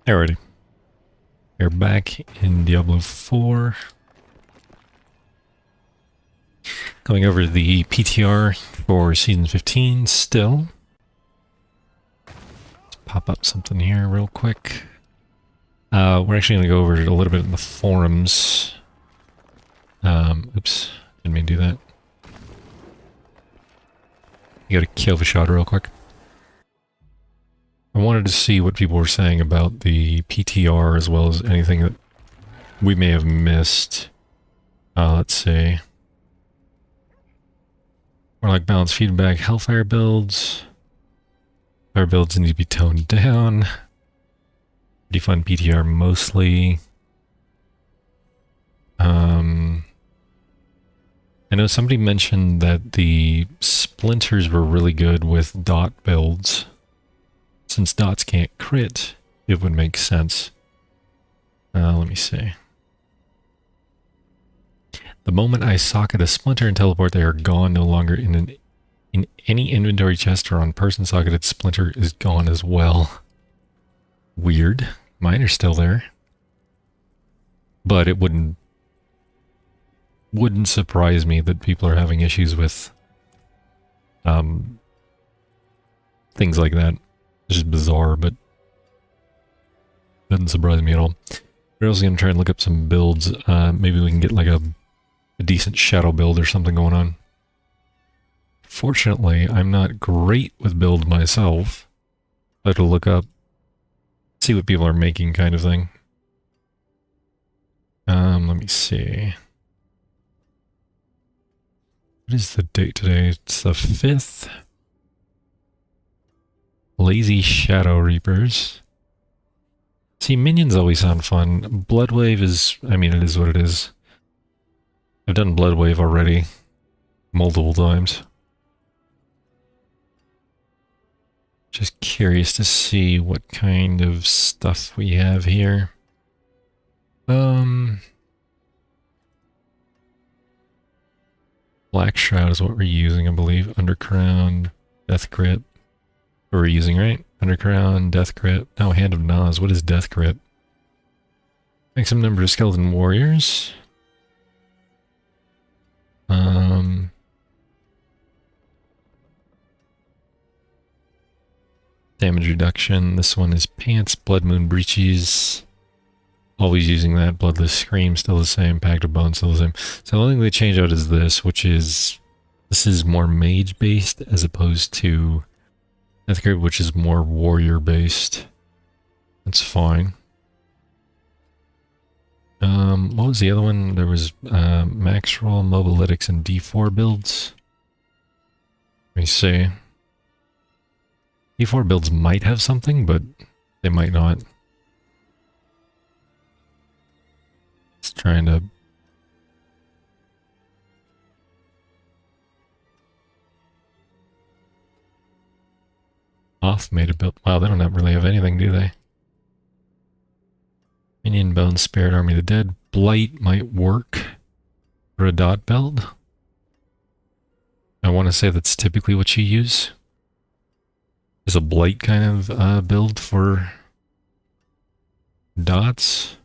Alrighty. We're back in Diablo 4. Going over the PTR for Season 15 still. Let's pop up something here real quick. We're actually going to go over a little bit in the forums. Oops, didn't mean to do that. You gotta kill the shot real quick. I wanted to see what people were saying about the PTR as well as anything that we may have missed. Let's see. More like balanced feedback, Hellfire builds. Fire builds need to be toned down. Pretty fun PTR mostly. I know somebody mentioned that the splinters were really good with dot builds. Since dots can't crit, it would make sense. Let me see. The moment I socket a splinter and teleport, they are gone, no longer in any inventory chest or on person socketed splinter is gone as well. Weird. Mine are still there. But it wouldn't surprise me that people are having issues with things like that. It's just bizarre, but doesn't surprise me at all. We're also going to try and look up some builds. Maybe we can get like a decent shadow build or something going on. Fortunately, I'm not great with build myself. I have to look up, see what people are making kind of thing. Let me see. What is the date today? It's the 5th. Lazy Shadow Reapers. See, minions always sound fun. Bloodwave is, I mean, it is what it is. I've done Bloodwave already. Multiple times. Just curious to see what kind of stuff we have here. Black Shroud is what we're using, I believe. Undercrown, Death Grip. What we're using, right? Undercrown, Death Grip. No, Hand of Nas. What is Death Grip? Maximum number of skeleton warriors. Damage reduction. This one is Pants, Blood Moon Breaches. Always using that. Bloodless Scream, still the same. Pact of Bones, still the same. So the only thing they change out is this, which is... This is more mage-based as opposed to Death Grip, which is more warrior-based. That's fine. What was the other one? There was Max Roll, Mobilytics, and D4 builds. Let me see. D4 builds might have something, but they might not. It's trying to... Off made a build. Wow, they don't really have anything, do they? Minion Bones, Spirit Army of the Dead. Blight might work for a dot build. I want to say that's typically what you use. Is a Blight kind of build for dots.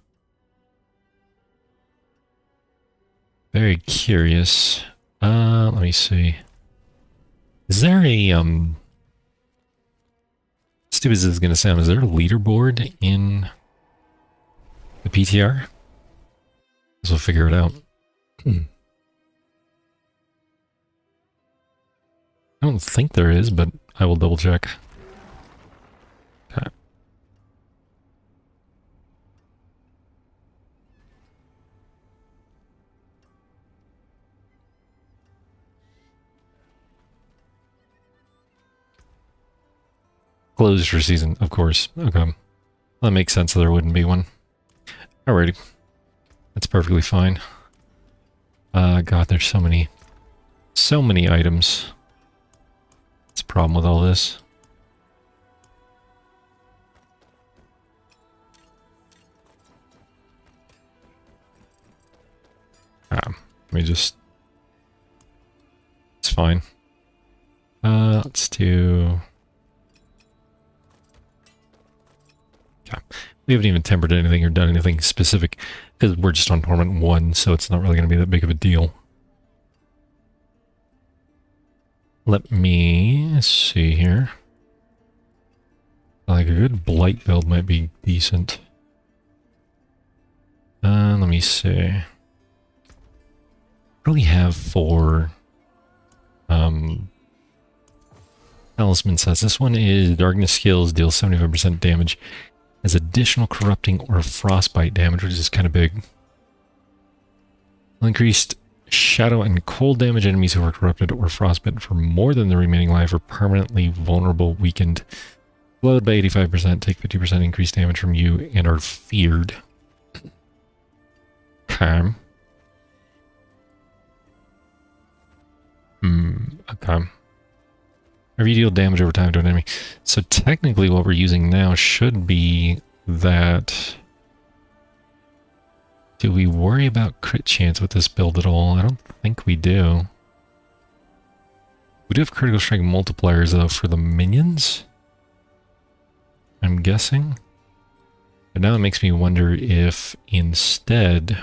Very curious. Let me see. Is there a, stupid as it's gonna sound, is there a leaderboard in the PTR? So we'll figure it out. I don't think there is, but I will double check. Okay. Closed for season, of course. Okay. That makes sense that there wouldn't be one. Alrighty. That's perfectly fine. God, there's so many items. That's a problem with all this. Let me just... It's fine. Let's do... Okay. We haven't even tempered anything or done anything specific because we're just on Torment 1, so it's not really going to be that big of a deal. Let me see here. Like a good Blight build might be decent. Let me see. What do we have for talisman sets? This one is Darkness Skills, deals 75% damage. Has additional corrupting or frostbite damage, which is kind of big. Increased shadow and cold damage. Enemies who are corrupted or frostbitten for more than the remaining life are permanently vulnerable, weakened. Slowed by 85%, take 50% increased damage from you, and are feared. Okay. Okay. Whenever you deal damage over time to an enemy. So technically what we're using now should be that... Do we worry about crit chance with this build at all? I don't think we do. We do have critical strike multipliers though for the minions, I'm guessing. But now it makes me wonder if instead...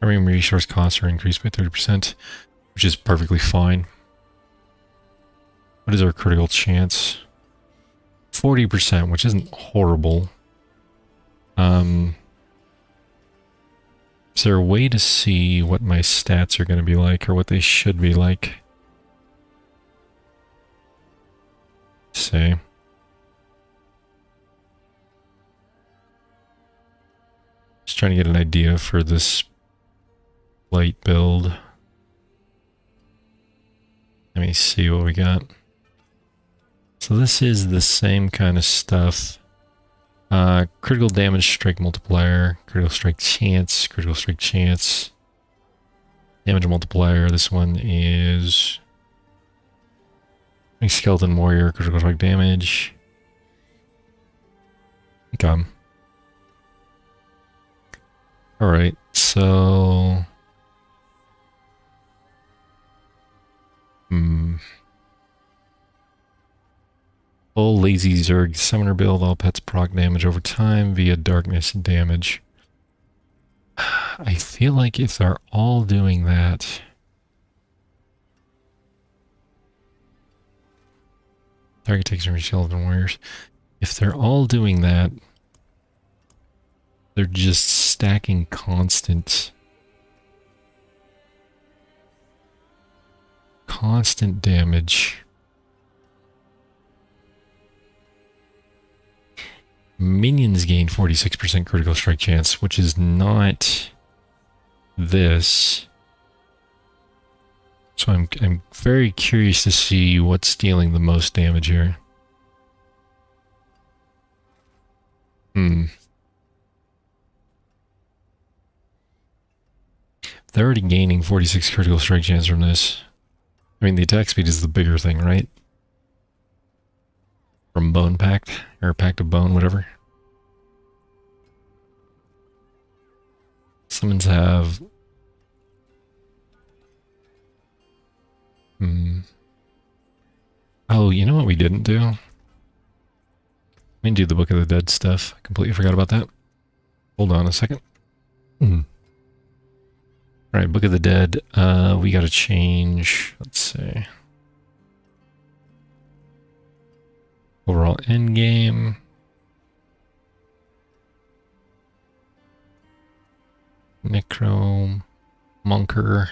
Army resource costs are increased by 30%, which is perfectly fine. What is our critical chance? 40%, which isn't horrible. Is there a way to see what my stats are going to be like, or what they should be like? say. Just trying to get an idea for this light build. Let me see what we got. So this is the same kind of stuff. Critical damage, strike multiplier, critical strike chance, damage multiplier. This one is skeleton warrior, critical strike damage. Okay. Alright, so... Full lazy Zerg summoner build, all pets proc damage over time via darkness damage. I feel like if they're all doing that... Target takes from skeleton warriors. If they're all doing that, they're just stacking constant damage. Minions gain 46% critical strike chance, which is not this. So I'm very curious to see what's dealing the most damage here. They're already gaining 46 critical strike chance from this. I mean, the attack speed is the bigger thing, right? From Bone Pact, or Pact of Bone, whatever. Summons have... Oh, you know what we didn't do? We didn't do the Book of the Dead stuff. I completely forgot about that. Hold on a second. Alright, Book of the Dead. We gotta change... Let's see. Overall endgame. Necro. Monker.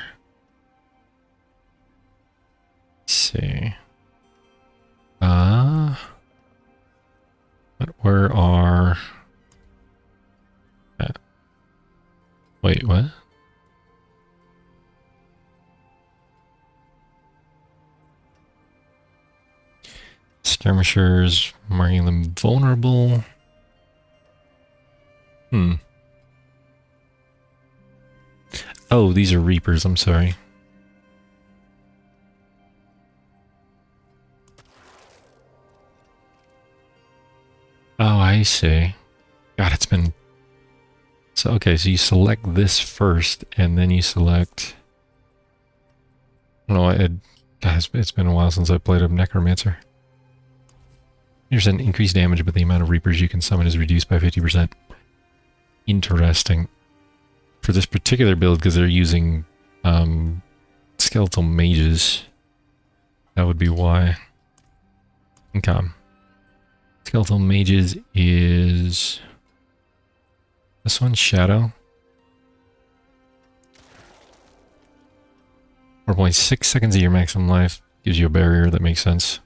Let's see. Where are... Wait, what? Skirmishers, marking them vulnerable. Oh, these are Reapers, I'm sorry. Oh, I see. God, it's been... So, okay, so you select this first, and then you select... I don't know, God, it's been a while since I played a Necromancer. There's an increased damage, but the amount of Reapers you can summon is reduced by 50%. Interesting. For this particular build, because they're using skeletal mages, that would be why. Okay. Skeletal mages is... This one's Shadow. 4.6 seconds of your maximum life. Gives you a barrier, that makes sense.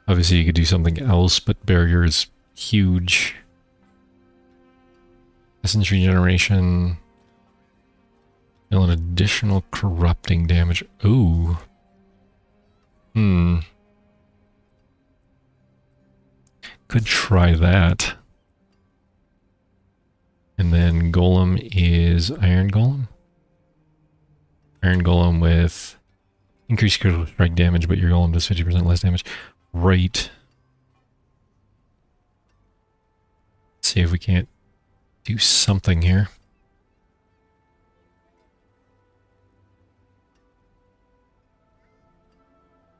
Obviously you could do something else, but barrier is huge. Essence regeneration. Deal an additional corrupting damage. Ooh. Could try that. And then Golem is Iron Golem. Iron Golem with increased critical strike damage, but your Golem does 50% less damage. Right. Let's see if we can't do something here.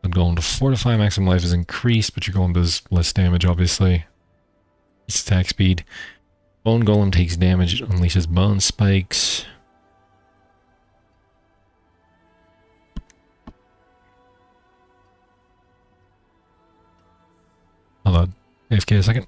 The Golem to fortify maximum life is increased, but your Golem does less damage, obviously. Its attack speed. Bone Golem takes damage, it unleashes bone spikes. Hold on. AFK a second.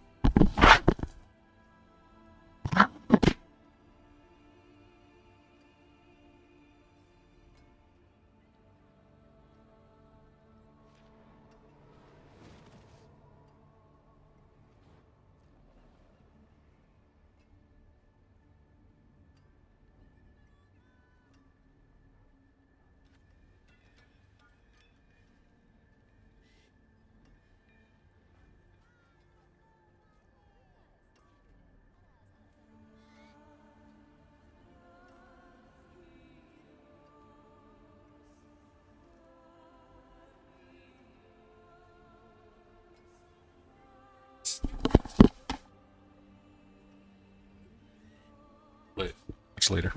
works later.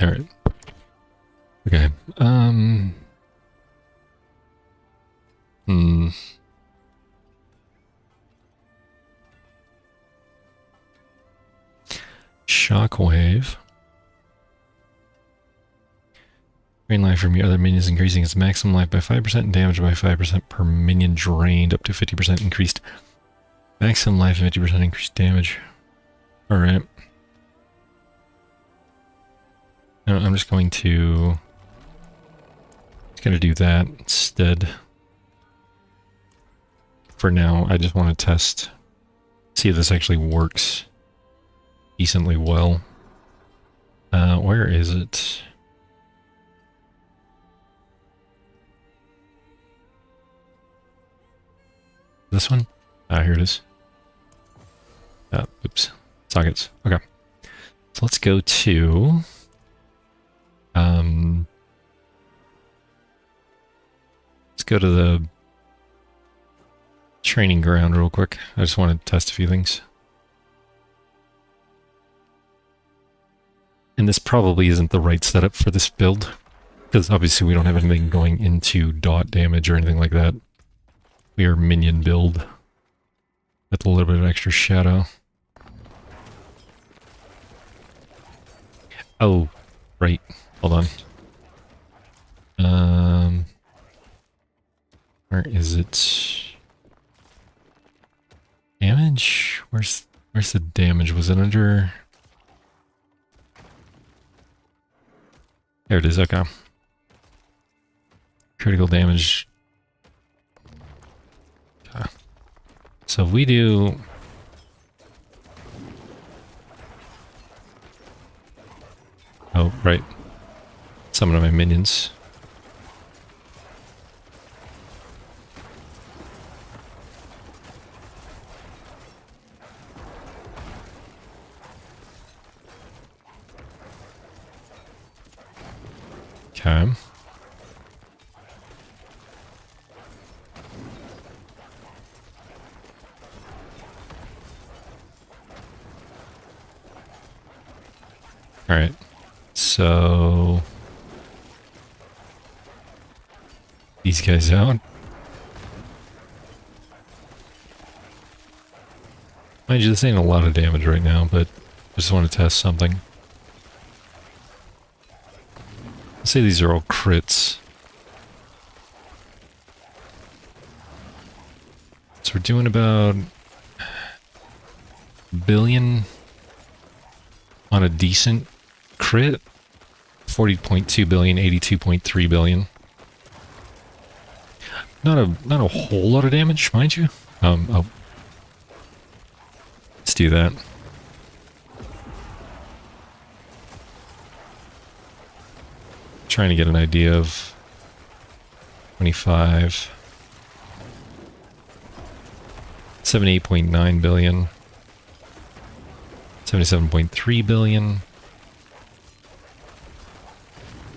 Alright. Okay. Shockwave. Drain life from your other minions, increasing its maximum life by 5% and damage by 5% per minion drained, up to 50% increased maximum life and 50% increased damage. Alright. I'm just going to... do that instead. For now, I just want to test, see if this actually works decently well. Where is it? This one? Ah, here it is. Oops. Sockets. Okay. So let's go to... let's go to the training ground real quick. I just want to test a few things. And this probably isn't the right setup for this build, because obviously we don't have anything going into dot damage or anything like that. We are minion build with a little bit of extra shadow. Oh, right. Hold on. Where is it? Damage? Where's the damage? Was it under... There it is, okay. Critical damage. Okay. So if we do... Oh, right. Summon my minions. Okay. All right. So these guys out. Mind you, this ain't a lot of damage right now, but I just want to test something. Let's say these are all crits. So we're doing about a billion on a decent crit. 40.2 billion, 82.3 billion. Not a whole lot of damage, mind you. Oh. Let's do that. Trying to get an idea of 25, 78.9 billion, 77.3 billion.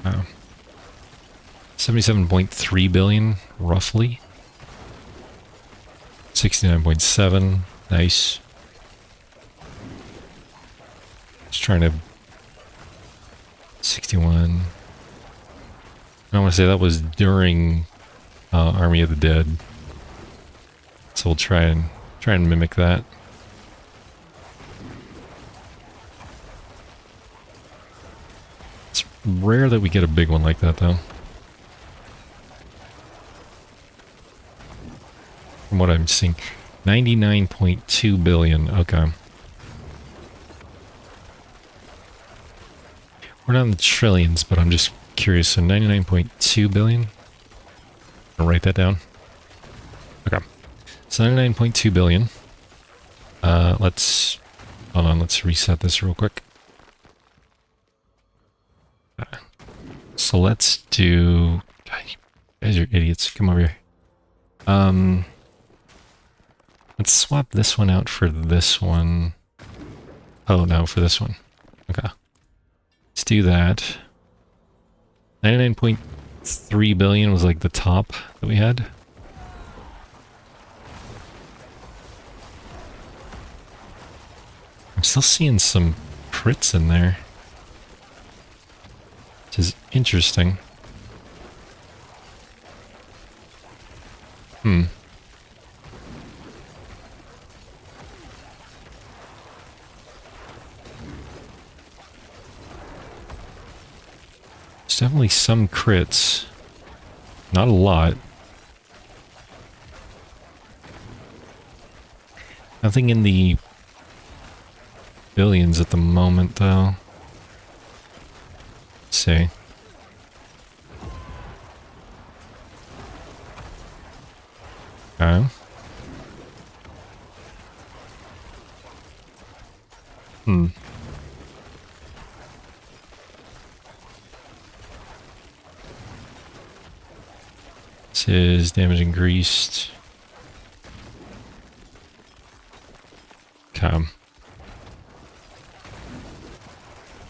Wow. 77.3 billion, roughly. 69.7, nice. Just trying to... 61... I want to say that was during Army of the Dead, so we'll try and mimic that. It's rare that we get a big one like that, though. From what I'm seeing, 99.2 billion. Okay. We're not in the trillions, but I'm just curious. So 99.2 billion. I'll write that down. Okay. So 99.2 billion. Let's... Hold on, let's reset this real quick. So let's do... God, you guys are idiots. Come over here. Let's swap this one out for this one. Oh, no, for this one. Okay. Let's do that. 99.3 billion was like the top that we had. I'm still seeing some crits in there. Which is interesting. There's definitely some crits. Not a lot. Nothing in the billions at the moment, though. Let's see. Okay. This is damage increased. Okay.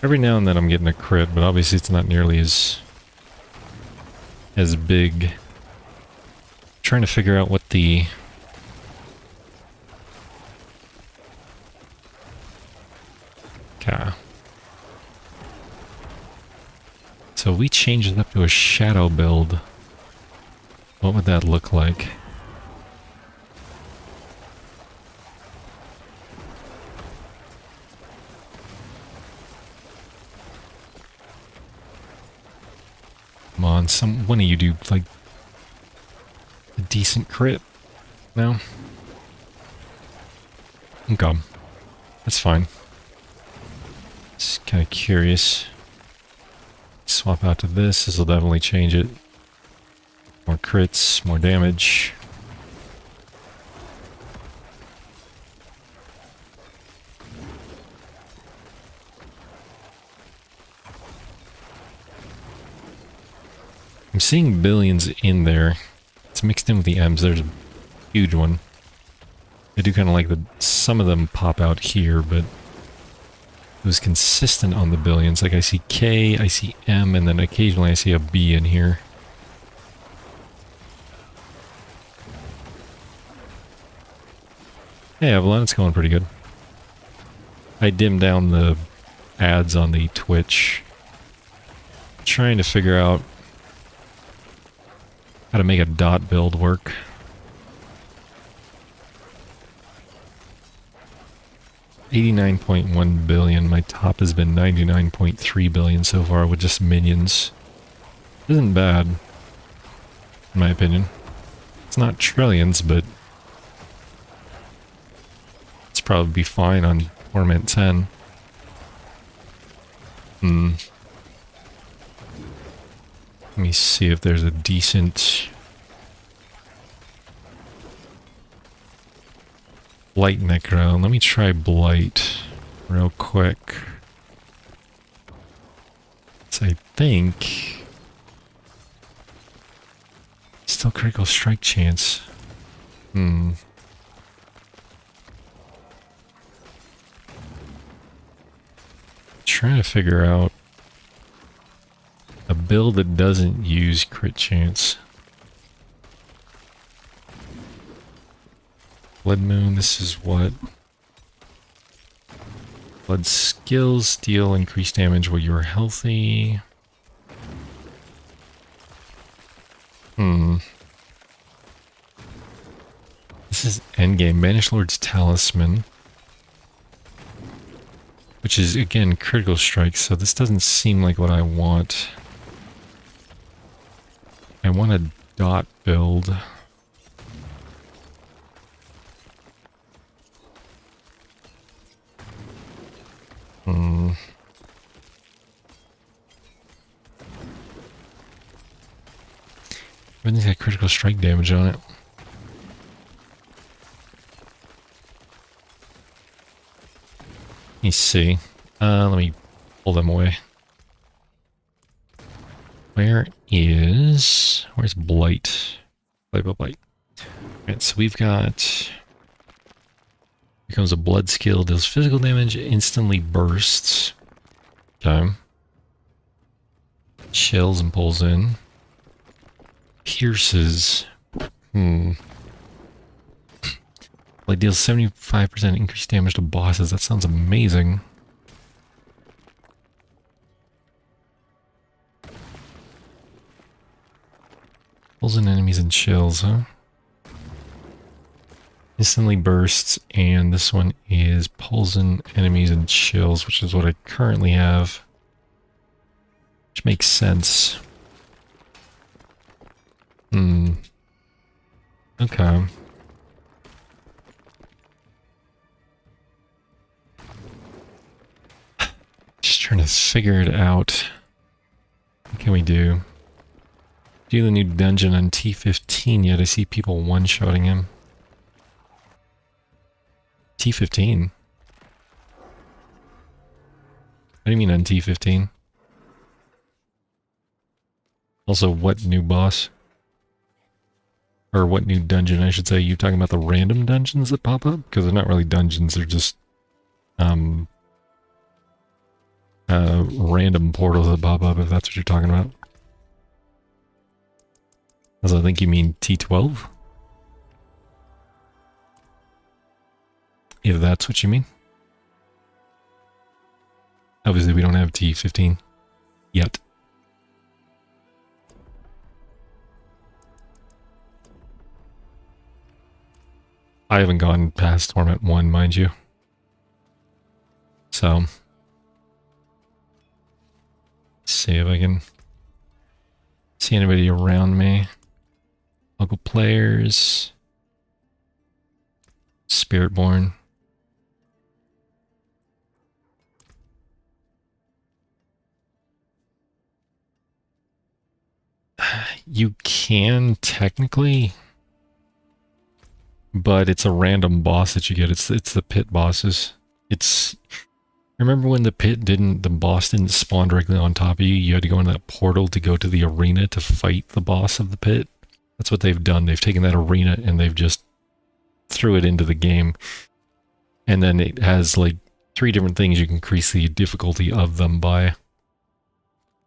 Every now and then I'm getting a crit, but obviously it's not nearly as big. I'm trying to figure out what the okay. So we changed it up to a shadow build. What would that look like? Come on, one of you do like a decent crit. No? Okay. That's fine. Just kind of curious. Swap out to this. This will definitely change it. More crits, more damage. I'm seeing billions in there. It's mixed in with the M's. There's a huge one. I do kind of like some of them pop out here, but it was consistent on the billions. Like I see K, I see M, and then occasionally I see a B in here. Hey Avalon, it's going pretty good. I dimmed down the ads on the Twitch. Trying to figure out how to make a dot build work. $89.1 billion. My top has been 99.3 billion so far with just minions. Isn't bad, in my opinion. It's not trillions, but it's probably be fine on Torment 10. Let me see if there's a decent Blight Necro. Let me try Blight real quick. So I think still critical strike chance. Trying to figure out a build that doesn't use crit chance. Blood Moon, this is what? Blood skills deal increased damage while you're healthy. This is endgame. Banish Lord's Talisman. Which is, again, critical strike, so this doesn't seem like what I want. I want a dot build. Everything's got critical strike damage on it. Let me see. Let me pull them away. Where's Blight? Blight. Alright, so we've got... Becomes a blood skill, deals physical damage, instantly bursts. Okay. Chills and pulls in. Pierces. Well, it deals 75% increased damage to bosses. That sounds amazing. Pulls in enemies and chills, huh? Instantly bursts, and this one is pulls in enemies and chills, which is what I currently have. Which makes sense. Okay. Just trying to figure it out. What can we do? Do the new dungeon on T15 yet? I see people one-shotting him. T15? What do you mean on T15? Also, what new boss? Or what new dungeon, I should say. You talking about the random dungeons that pop up? Because they're not really dungeons, they're just random portals that pop up, if that's what you're talking about. As I think you mean T12? If that's what you mean. Obviously we don't have T15 yet. I haven't gone past Torment 1, mind you. So, see if I can see anybody around me. Local players. Spiritborn. You can technically, but it's a random boss that you get. It's the pit bosses. Remember when the boss didn't spawn directly on top of you? You had to go in that portal to go to the arena to fight the boss of the pit. That's what they've done. They've taken that arena and they've just threw it into the game. And then it has like 3 different things you can increase the difficulty of them by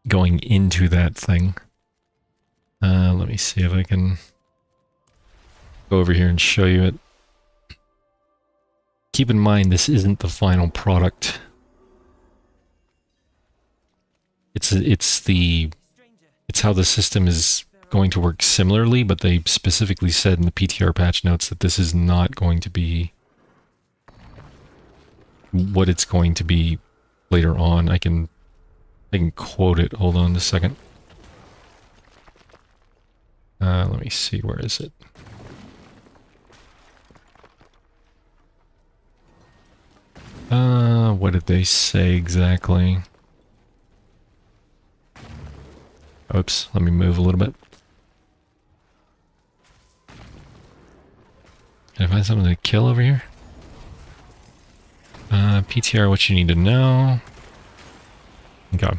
going into that thing. Let me see if I can go over here and show you it. Keep in mind, this isn't the final product. It's how the system is going to work similarly, but they specifically said in the PTR patch notes that this is not going to be what it's going to be later on. I can quote it. Hold on a second. Let me see, where is it? What did they say exactly? Oops, let me move a little bit. Can I find something to kill over here? PTR, what you need to know. Okay.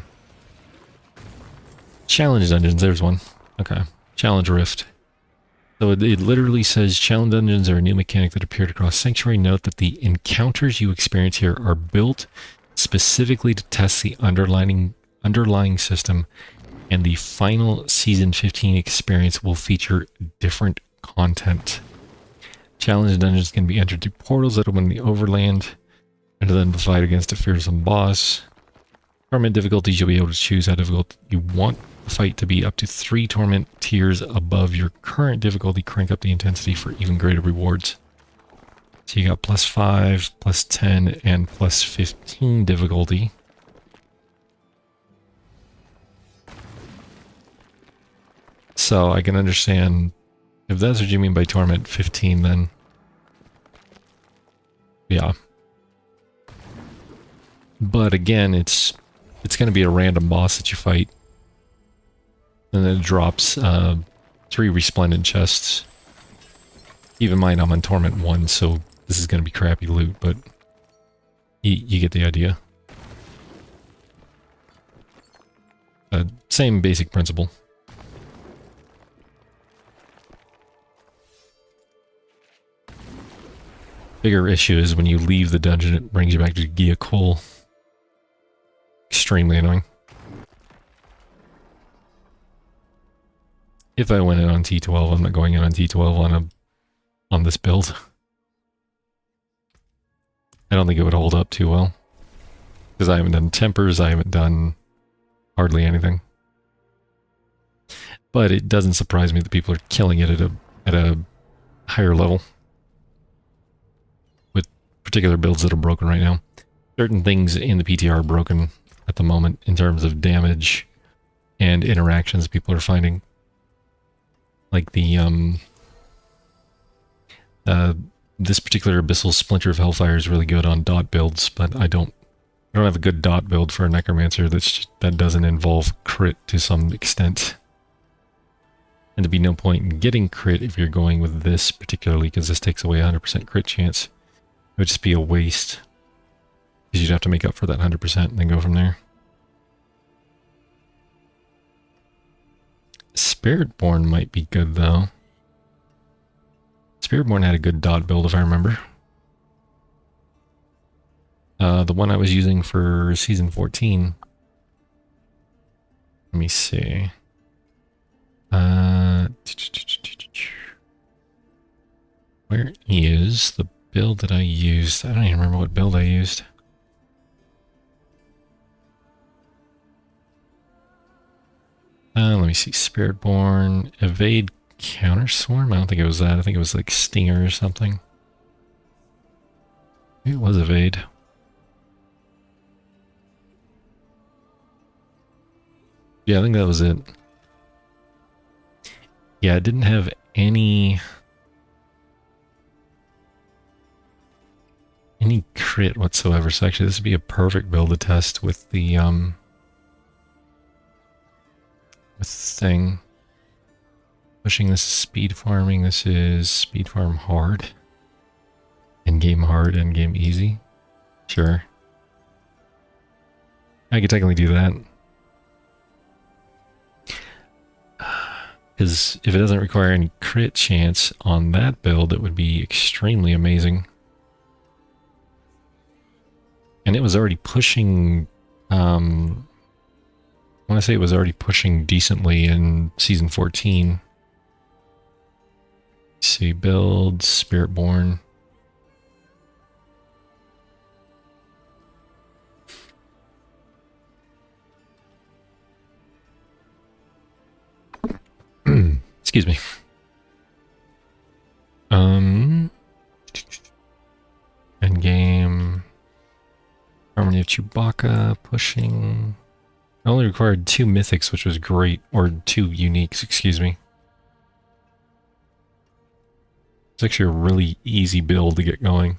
Challenge dungeons, there's one. Okay. Challenge Rift. So it literally says challenge dungeons are a new mechanic that appeared across Sanctuary. Note that the encounters you experience here are built specifically to test the underlying system, and the final Season 15 experience will feature different content. Challenge dungeons can be entered through portals that open the overland, and then the fight against a fearsome boss. Torment difficulties, you'll be able to choose how difficult you want the fight to be. Up to 3 torment tiers above your current difficulty. Crank up the intensity for even greater rewards. So you got +5, +10, and +15 difficulty. So I can understand if that's what you mean by torment 15, then yeah. But again, it's going to be a random boss that you fight. And then it drops 3 resplendent chests. Keep in mind I'm on Torment 1, so this is going to be crappy loot, but you get the idea. Same basic principle. Bigger issue is when you leave the dungeon, it brings you back to Gia Coal. Extremely annoying. If I went in on T12, I'm not going in on T12 on this build. I don't think it would hold up too well. Because I haven't done tempers, I haven't done hardly anything. But it doesn't surprise me that people are killing it at a higher level with particular builds that are broken right now. Certain things in the PTR are broken at the moment in terms of damage and interactions people are finding. Like the this particular Abyssal Splinter of Hellfire is really good on dot builds, but I don't have a good dot build for a Necromancer that doesn't involve crit to some extent. And there'd be no point in getting crit if you're going with this particularly, because this takes away 100% crit chance. It would just be a waste. Because you'd have to make up for that 100% and then go from there. Spiritborn might be good though. Spiritborn had a good dot build if I remember. The one I was using for season 14. Let me see. Where is the build that I used? I don't even remember what build I used. Let me see. Spiritborn, Evade, Counter Swarm? I don't think it was that. I think it was like Stinger or something. Maybe it was Evade. Yeah, I think that was it. Yeah, it didn't have any crit whatsoever, so actually this would be a perfect build to test with the thing. Pushing this is speed farming, this is speed farm hard. Endgame hard, endgame easy. Sure. I could technically do that. Because if it doesn't require any crit chance on that build, it would be extremely amazing. And it was already pushing, I want to say it was already pushing decently in season 14. Let's see, build, Spiritborn. Excuse me. Endgame. Harmony of Chewbacca, pushing. I only required 2 mythics, which was great. Or 2 uniques, excuse me. It's actually a really easy build to get going.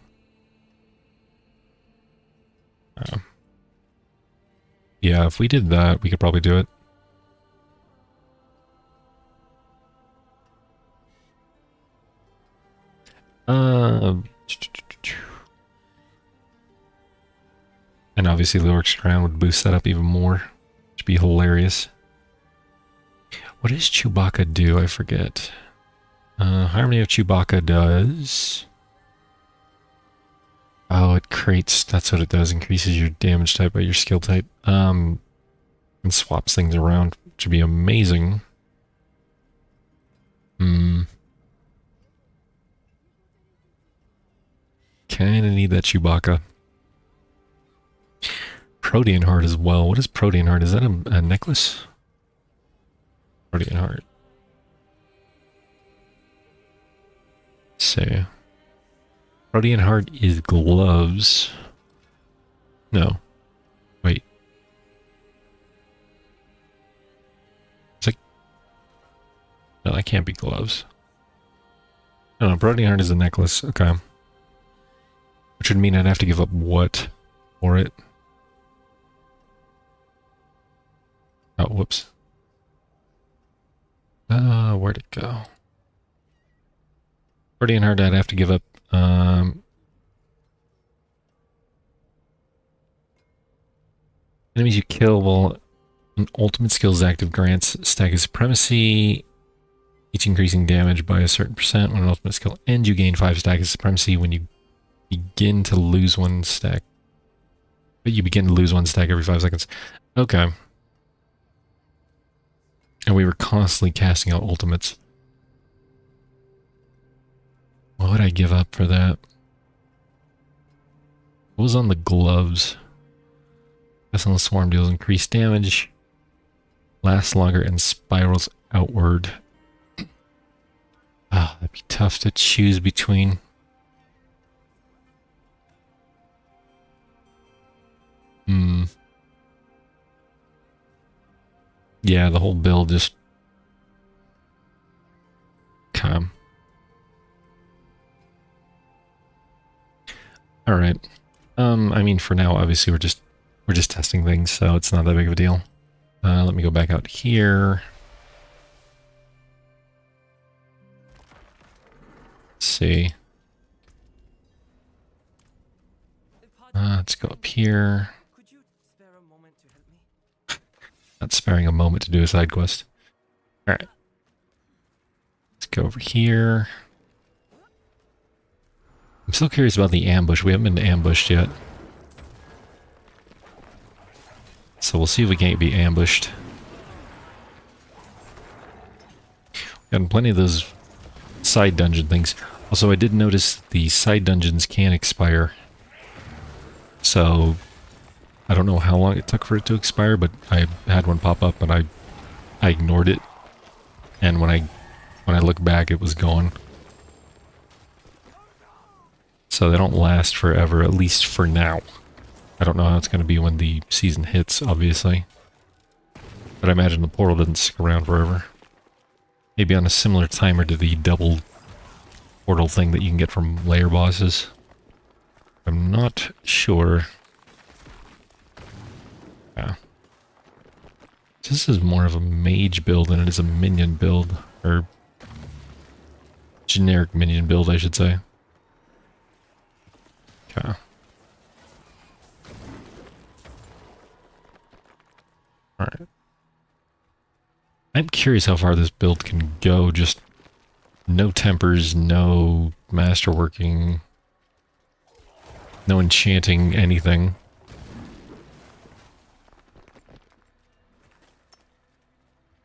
Yeah, if we did that, we could probably do it. And obviously the Orc's Crown would boost that up even more, which would be hilarious. What does Chewbacca do? I forget. Harmony of Chewbacca does... Oh, it creates... That's what it does. Increases your damage type by your skill type. And swaps things around, which would be amazing. Kinda need that Chewbacca. Protean Heart as well. What is Protean Heart? Is that a necklace? Protean Heart. Let's see. Protean Heart is gloves. No. Wait. It's like... No, that can't be gloves. No, Protean Heart is a necklace. Okay. Which would mean I'd have to give up what for it? Oh, whoops. Where'd it go? Protean Heart, I'd have to give up, enemies you kill while an ultimate skill is active grants stack of supremacy, each increasing damage by a certain percent. When an ultimate skill ends, you gain 5 stack of supremacy when you begin to lose 1 stack. But you begin to lose 1 stack every 5 seconds. Okay. And we were constantly casting out ultimates. What would I give up for that? What was on the gloves? Guess on the swarm deals increased damage, lasts longer, and spirals outward. Ah, that'd be tough to choose between. Yeah, the whole build just... Calm. Alright. I mean, for now, obviously, we're just testing things, so it's not that big of a deal. Let me go back out here. Let's see. Let's go up here. Not sparing a moment to do a side quest. Alright. Let's go over here. I'm still curious about the ambush. We haven't been ambushed yet. So we'll see if we can't be ambushed. Gotten plenty of those side dungeon things. Also, I did notice the side dungeons can expire. So, I don't know how long it took for it to expire, but I had one pop up and I ignored it. And when I look back, it was gone. So they don't last forever, at least for now. I don't know how it's going to be when the season hits, obviously. But I imagine the portal doesn't stick around forever. Maybe on a similar timer to the double portal thing that you can get from layer bosses. I'm not sure. Yeah. This is more of a mage build than it is a minion build. Or generic minion build, I should say. Okay. Alright. I'm curious how far this build can go. Just no tempers, no masterworking, no enchanting anything.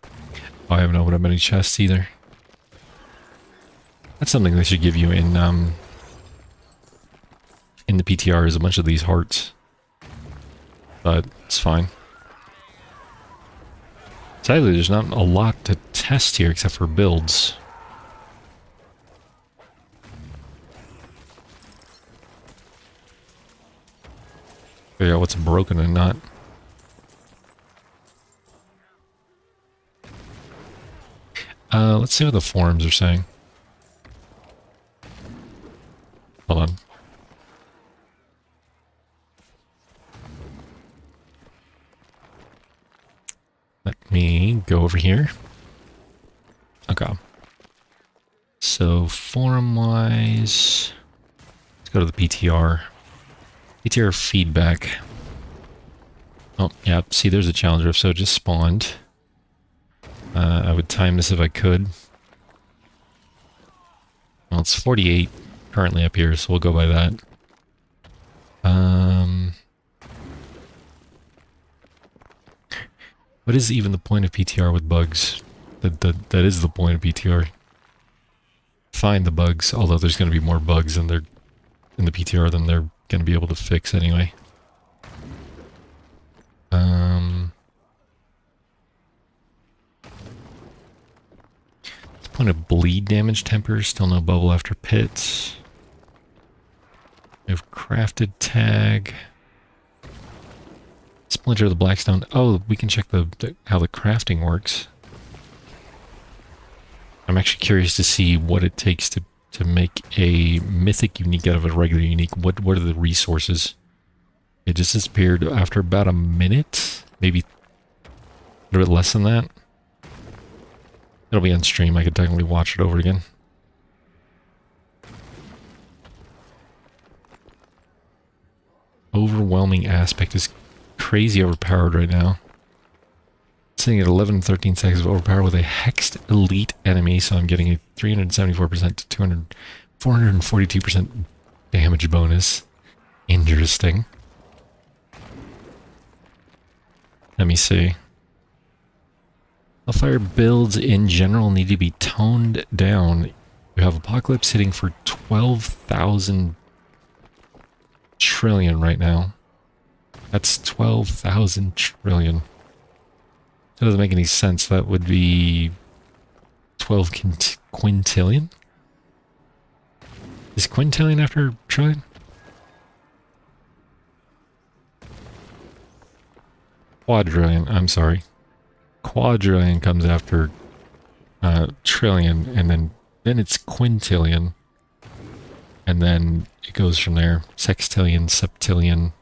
Oh, I haven't opened up any chests either. That's something they should give you in the PTR is a bunch of these hearts. But it's fine. Sadly, there's not a lot to test here except for builds. Figure out what's broken and not. Let's see what the forums are saying. Hold on. Let me go over here. Okay. So, forum-wise, let's go to the PTR. PTR feedback. Oh, yeah, see, there's a challenge rift, so it just spawned. I would time this if I could. Well, it's 48 currently up here, so we'll go by that. What is even the point of PTR with bugs? That is the point of PTR. Find the bugs, although there's going to be more bugs than they're in the PTR than they're going to be able to fix anyway. The point of bleed damage tempers, still no bubble after pits. We have crafted tag. Splinter of the Blackstone. Oh, we can check how the crafting works. I'm actually curious to see what it takes to make a mythic unique out of a regular unique. What are the resources? It just disappeared after about a minute, maybe a little bit less than that. It'll be on stream. I could technically watch it over again. Overwhelming aspect is crazy overpowered right now. Sitting at 11 and 13 seconds of overpower with a hexed elite enemy, so I'm getting a 374% to 442% damage bonus. Interesting. Let me see. Hellfire builds in general need to be toned down. We have Apocalypse hitting for 12,000 trillion right now. That's 12,000 trillion. That doesn't make any sense. That would be 12 quintillion? Is quintillion after trillion? Quadrillion, I'm sorry. Quadrillion comes after trillion, and then it's quintillion. And then it goes from there. Sextillion, septillion,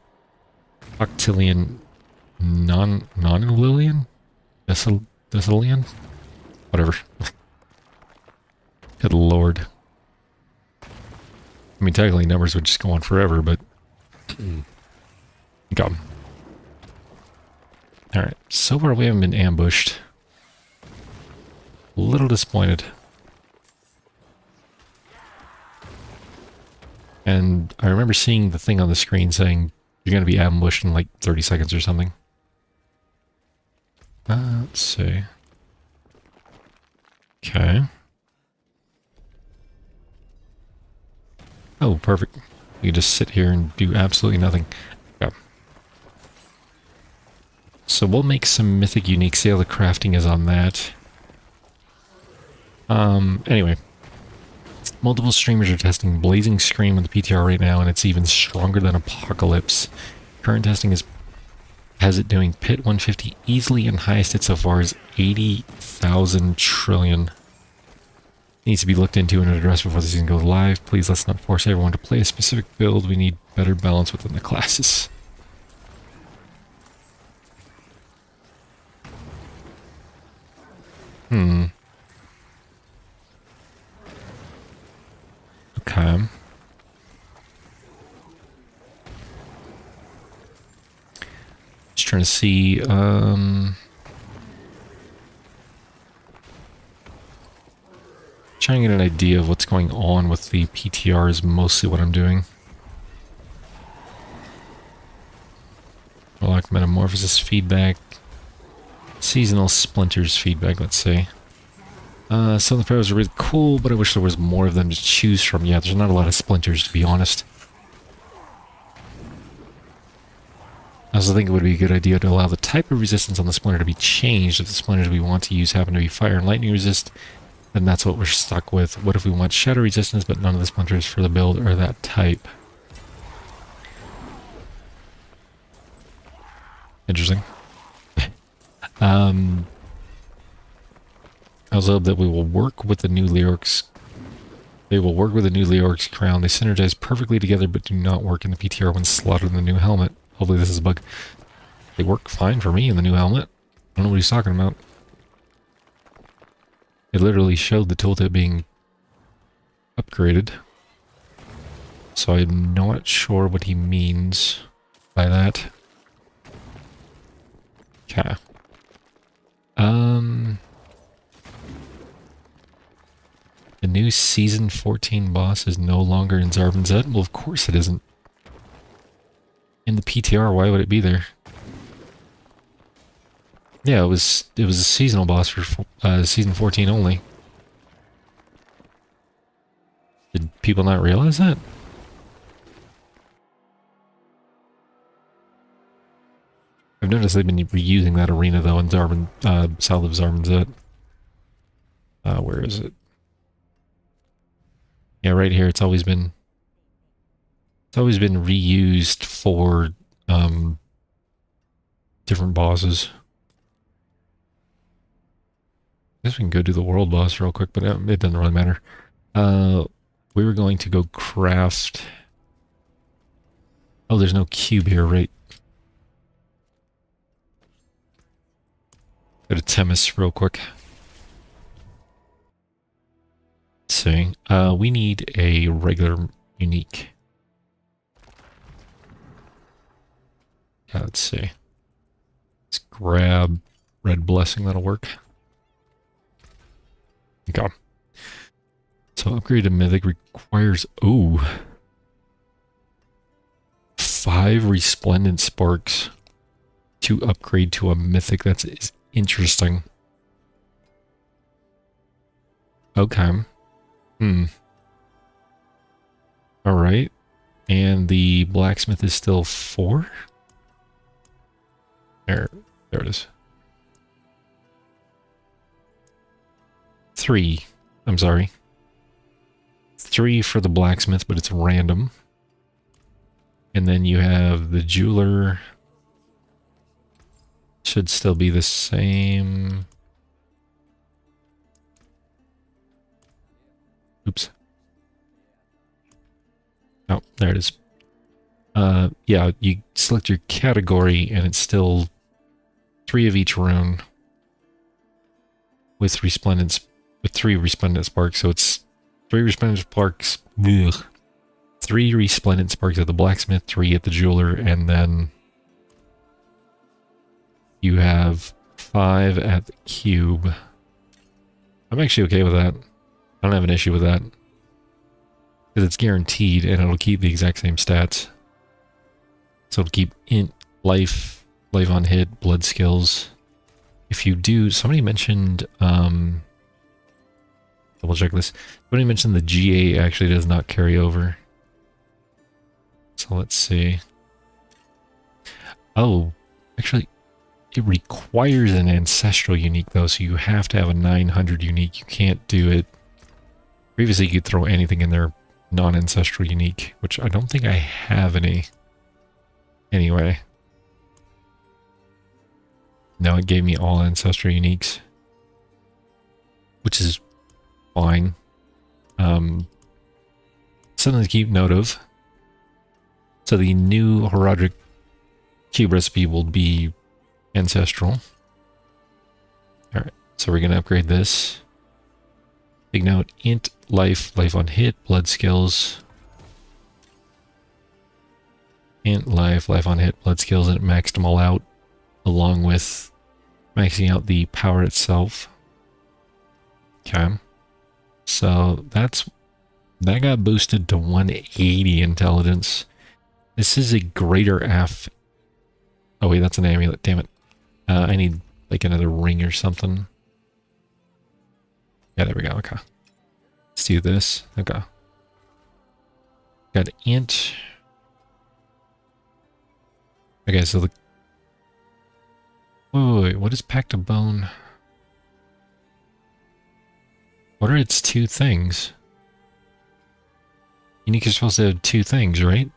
octillion, nonillion? Decillion? Whatever. Good lord. I mean, technically numbers would just go on forever, but... Go. Alright, so far we haven't been ambushed. A little disappointed. And I remember seeing the thing on the screen saying you're going to be ambushed in like 30 seconds or something. Let's see. Okay. Oh, perfect. You just sit here and do absolutely nothing. Okay. So we'll make some mythic unique. See how the crafting is on that. Anyway. Multiple streamers are testing Blazing Scream on the PTR right now, and it's even stronger than Apocalypse. Current testing has it doing Pit 150 easily, and highest hit so far is 80,000 trillion. Needs to be looked into and addressed before the season goes live. Please let's not force everyone to play a specific build. We need better balance within the classes. Okay. Just trying to see, trying to get an idea of what's going on with the PTR is mostly what I'm doing. Like metamorphosis feedback, seasonal splinters feedback, let's say. Some of the pros are really cool, but I wish there was more of them to choose from. Yeah, there's not a lot of splinters, to be honest. I also think it would be a good idea to allow the type of resistance on the splinter to be changed. If the splinters we want to use happen to be fire and lightning resist, then that's what we're stuck with. What if we want shadow resistance, but none of the splinters for the build are that type? Interesting. I also hope that we will work with the new Leoric's. They will work with the new Leoric's crown. They synergize perfectly together, but do not work in the PTR when slotted in the new helmet. Hopefully this is a bug. They work fine for me in the new helmet. I don't know what he's talking about. It literally showed the tooltip being upgraded. So I'm not sure what he means by that. Okay. The new Season 14 boss is no longer in Zarban's Head? Well, of course it isn't. In the PTR, why would it be there? Yeah, it was a seasonal boss for Season 14 only. Did people not realize that? I've noticed they've been reusing that arena though in Zarban, south of Zarban's Head. Where is it? Yeah, right here. It's always been reused for different bosses. I guess we can go do the world boss real quick, but it doesn't really matter. We were going to go craft. Oh, there's no cube here, right? Go to Temis real quick. Let's see. We need a regular unique. Yeah, let's see. Let's grab Red Blessing, that'll work. Okay. So upgrade to Mythic requires, 5 Resplendent Sparks to upgrade to a Mythic. That's interesting. Okay. Alright. And the Blacksmith is still 4? There it is. 3. I'm sorry. 3 for the blacksmith, but it's random. And then you have the jeweler. Should still be the same. Oops. Oh, there it is. Yeah, you select your category and it's still 3 of each rune with 3 resplendent sparks. So it's 3 resplendent sparks. Ugh. 3 resplendent sparks at the blacksmith, 3 at the jeweler, and then you have 5 at the cube. I'm actually okay with that. I don't have an issue with that. Because it's guaranteed and it'll keep the exact same stats. So it'll keep int, life on hit, blood skills. If you do, somebody mentioned, double check this. Somebody mentioned the GA actually does not carry over. So let's see. Oh, actually, it requires an ancestral unique though, so you have to have a 900 unique. You can't do it. Previously, you could throw anything in there non-ancestral unique, which I don't think I have any. Anyway. Now it gave me all ancestral uniques, which is fine. Something to keep note of. So the new Herodic cube recipe will be ancestral. Alright, so we're going to upgrade this. Big note, int, life on hit, blood skills. Int, life on hit, blood skills, and it maxed them all out, along with maxing out the power itself. Okay. So that got boosted to 180 intelligence. This is a greater F. Oh wait, that's an amulet, damn it. I need like another ring or something. Yeah, there we go, okay. Let's do this, okay. Got int. Okay, so the... Wait, what is Pact of Bone? What are its 2 things? Unique is supposed to have 2 things, right?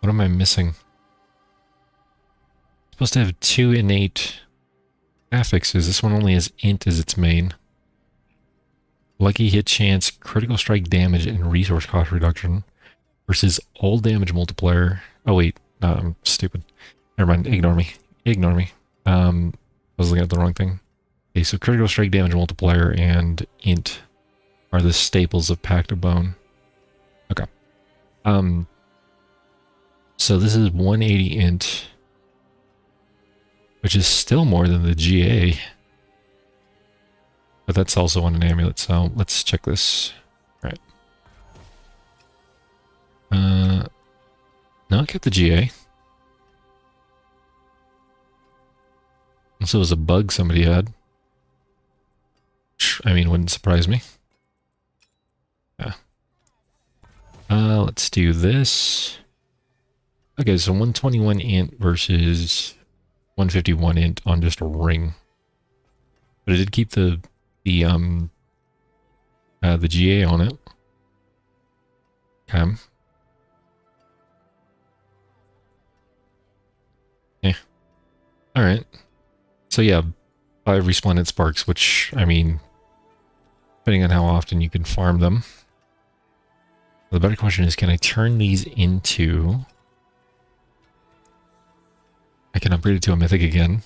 What am I missing? It's supposed to have 2 innate affixes. This one only has int as its main. Lucky hit chance, critical strike damage, and resource cost reduction versus all damage multiplier. Oh wait, no, I'm stupid. Never mind, ignore me. Ignore me. I was looking at the wrong thing. Okay, so critical strike damage multiplier and int are the staples of Pact of Bone. Okay. So this is 180 int, which is still more than the GA. But that's also on an amulet, so let's check this. All right. No, I kept the GA. This was a bug somebody had. I mean, wouldn't surprise me. Yeah. Let's do this. Okay, so 121 int versus 151 int on just a ring. But it did keep the GA on it. Okay. Yeah. Alright. So yeah, 5 resplendent sparks, which, I mean, depending on how often you can farm them. The better question is, can I turn these into... I can upgrade it to a mythic again.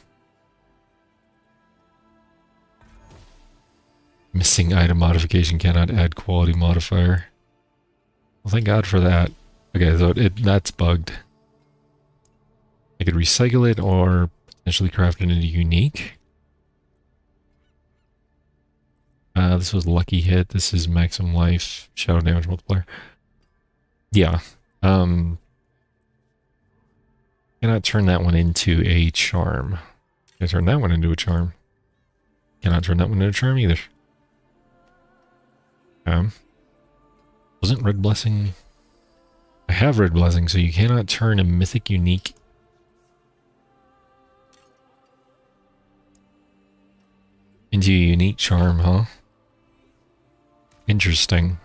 Missing item modification, cannot add quality modifier. Well, thank God for that. Okay, so that's bugged. I could recycle it or potentially craft it into unique. This was lucky hit. This is maximum life, shadow damage multiplier. Yeah. Cannot turn that one into a charm. Can I turn that one into a charm? Cannot turn that one into a charm either. Wasn't Red Blessing... I have Red Blessing, so you cannot turn a mythic unique Into a unique charm, huh? Interesting.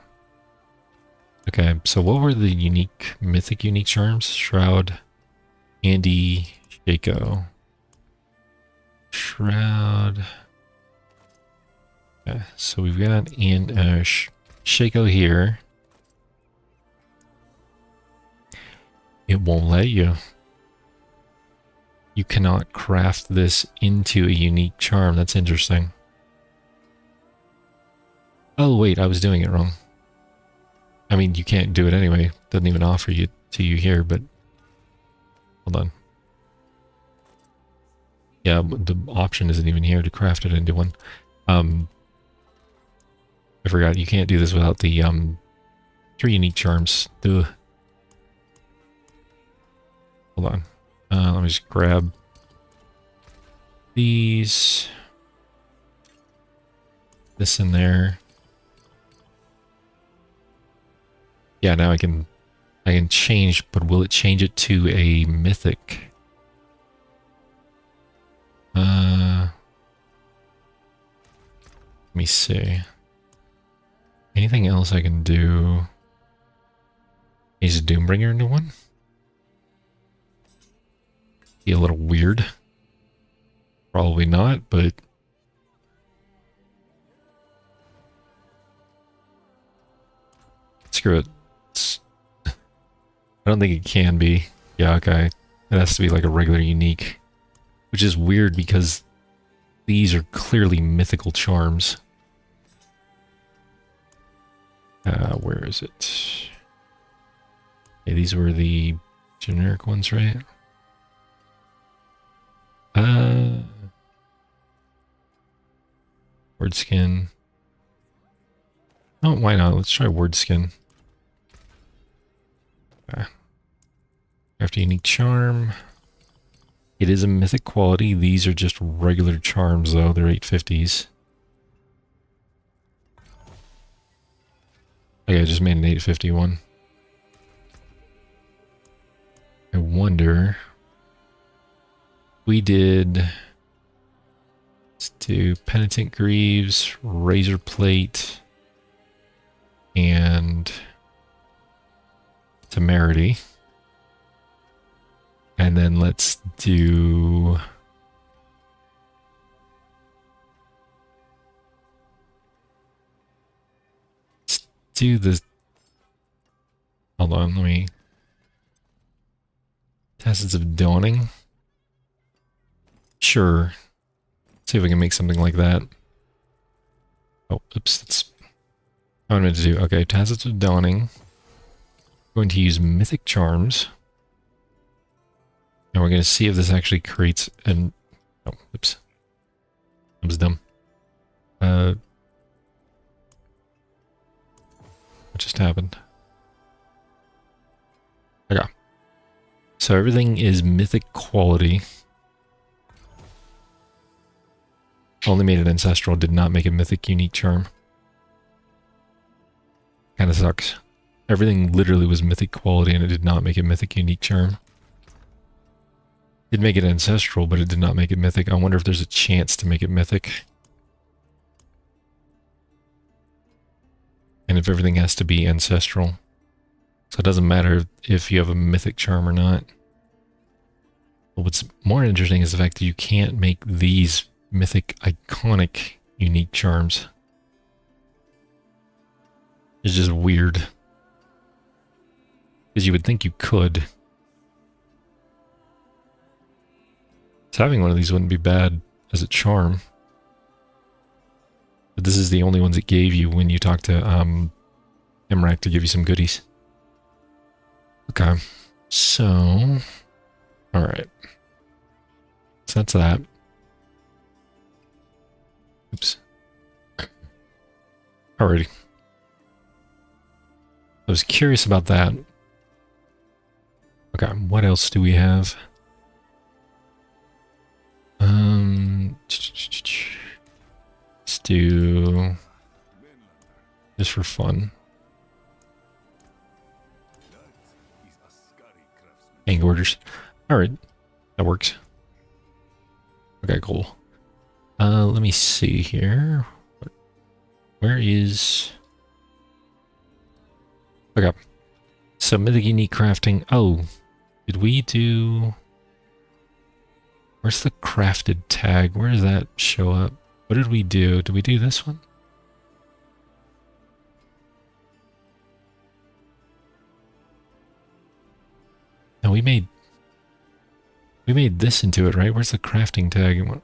Okay, so what were the unique, mythic unique charms? Shroud, Andy, Shaco. Shroud. Okay, so we've got Shaco here. It won't let you. You cannot craft this into a unique charm. That's interesting. Oh wait, I was doing it wrong. I mean, you can't do it anyway. Doesn't even offer you to you here, but hold on. Yeah, the option isn't even here to craft it into one. I forgot you can't do this without the 3 unique charms. Ugh. Hold on. Let me just grab these. This in there. Yeah, now I can change, but will it change it to a mythic? Let me see. Anything else I can do? Is Doombringer into one? Be a little weird. Probably not, but screw it. I don't think it can be. Yeah, okay. It has to be like a regular unique. Which is weird because these are clearly mythical charms. Where is it? Okay, these were the generic ones, right? Word skin. Oh, why not? Let's try word skin. After unique charm. It is a mythic quality. These are just regular charms, though. They're 850s. Okay, I just made an 851. I wonder. We did. Let's do Penitent Greaves, Razor Plate, and Temerity. And then let's do... Let's do the... Hold on, let me... Tacits of Dawning? Sure. Let's see if we can make something like that. Oh, oops, that's... what I meant to do. Okay, Tacits of Dawning. I'm going to use Mythic Charms. And we're going to see if this actually creates an... Oh, oops. That was dumb. What just happened? Okay. So everything is mythic quality. Only made it ancestral, did not make a mythic unique charm. Kinda sucks. Everything literally was mythic quality and it did not make a mythic unique charm. Did make it ancestral, but it did not make it mythic. I wonder if there's a chance to make it mythic. And if everything has to be ancestral. So it doesn't matter if you have a mythic charm or not. But what's more interesting is the fact that you can't make these mythic, iconic, unique charms. It's just weird. Because you would think you could. So having one of these wouldn't be bad as a charm. But this is the only ones it gave you when you talk to Emrak to give you some goodies. Okay. So... Alright. So that's that. Oops. Alrighty. I was curious about that. Okay, what else do we have? Let's do just for fun. Hang orders. Alright. That works. Okay, cool. Let me see here. Where is... Okay. So mythic unique crafting. Oh, did we do... Where's the crafted tag? Where does that show up? What did we do? Did we do this one? No, we made this into it, right? Where's the crafting tag?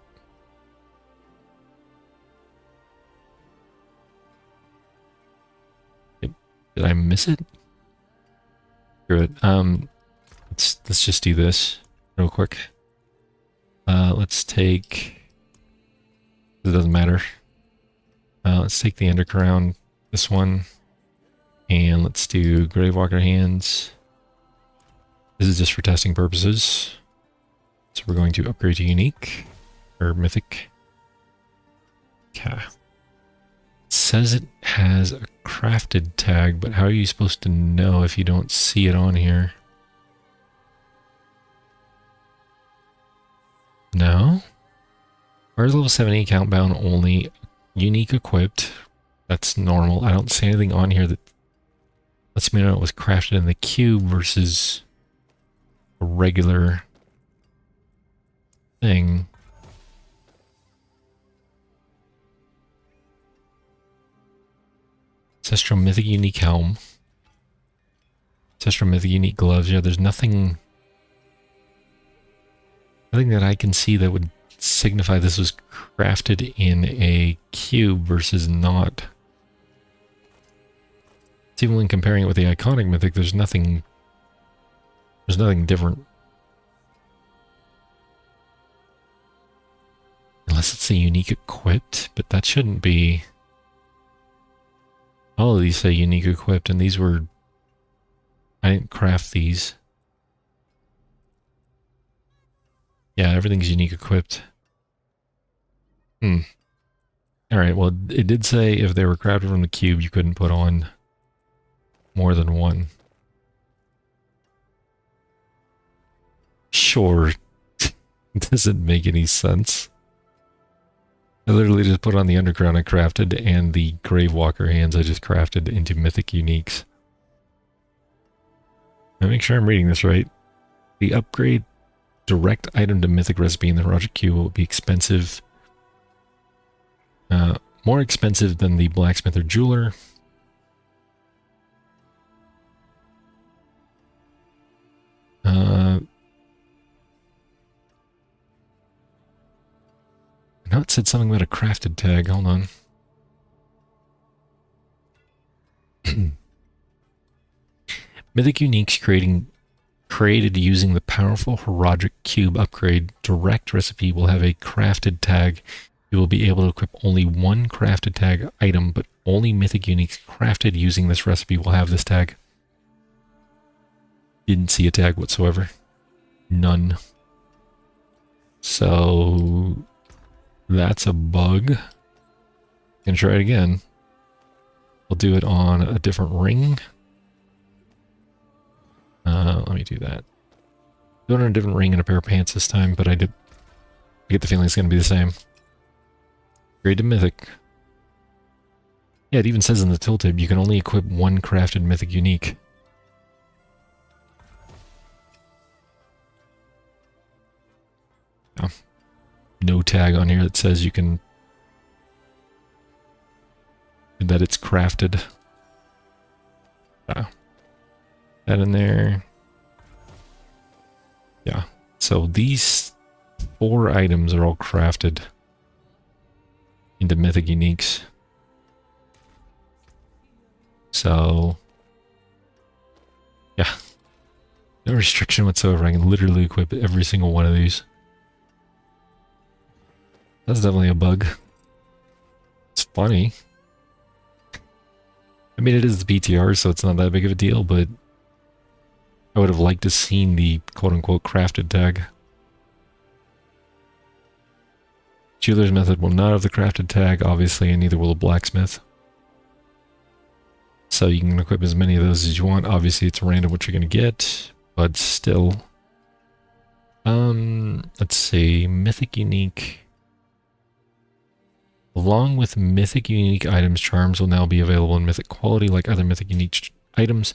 Did I miss it? Screw it. Let's just do this real quick. Let's take... It doesn't matter. Let's take the Ender Crown, this one, and let's do Gravewalker Hands. This is just for testing purposes. So we're going to upgrade to Unique, or Mythic. Okay. It says it has a crafted tag, but how are you supposed to know if you don't see it on here? No? Where's level 70 countbound only? Unique equipped. That's normal. I don't see anything on here that lets me know it was crafted in the cube versus a regular thing. Ancestral Mythic Unique Helm. Ancestral Mythic Unique Gloves. Yeah, there's nothing that I can see that would signify this was crafted in a cube versus not. It's even when comparing it with the iconic mythic, there's nothing different. Unless it's a unique equipped, but that shouldn't be. All of these say unique equipped, and these were... I didn't craft these. Yeah, everything's unique equipped. Alright, well, it did say if they were crafted from the cube, you couldn't put on more than one. Sure. It doesn't make any sense. I literally just put on the Underground I crafted and the Gravewalker Hands I just crafted into Mythic Uniques. Now make sure I'm reading this right. The upgrade direct item to Mythic recipe in the Project Cube will be expensive. More expensive than the Blacksmith or Jeweler. I know it said something about a crafted tag. Hold on. Mythic Uniques created using the powerful Herodic Cube upgrade direct recipe will have a crafted tag. You will be able to equip only one crafted tag item, but only Mythic Uniques crafted using this recipe will have this tag. Didn't see a tag whatsoever. None. So that's a bug. Gonna try it again. We'll do it on a different ring. Let me do that. Do it on a different ring and a pair of pants this time, but I get the feeling it's gonna be the same. Grade to Mythic. Yeah, it even says in the tooltip you can only equip one crafted Mythic Unique. Oh. No tag on here that says you can... that it's crafted. Oh. That in there. Yeah. So these 4 items are all crafted into Mythic Uniques. So, yeah. No restriction whatsoever. I can literally equip every single one of these. That's definitely a bug. It's funny. I mean, it is the PTR, so it's not that big of a deal, but I would have liked to have seen the quote-unquote crafted tag. Jeweler's method will not have the crafted tag, obviously, and neither will the blacksmith. So you can equip as many of those as you want. Obviously, it's random what you're going to get, but still. Let's see. Mythic Unique. Along with mythic unique items, charms will now be available in mythic quality like other mythic unique items.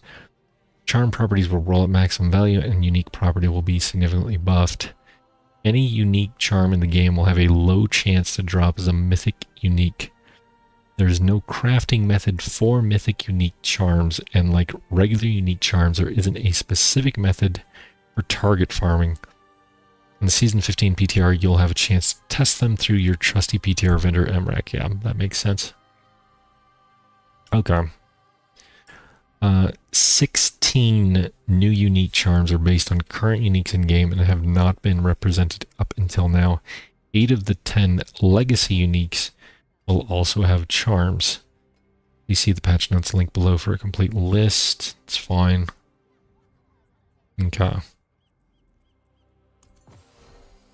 Charm properties will roll at maximum value and unique property will be significantly buffed. Any unique charm in the game will have a low chance to drop as a mythic unique. There is no crafting method for mythic unique charms, and like regular unique charms, there isn't a specific method for target farming. In the Season 15 PTR, you'll have a chance to test them through your trusty PTR vendor, MRAC. Yeah, that makes sense. Okay. 16 new unique charms are based on current uniques in-game and have not been represented up until now. 8 of the 10 legacy uniques will also have charms. You see the patch notes link below for a complete list. It's fine. Okay.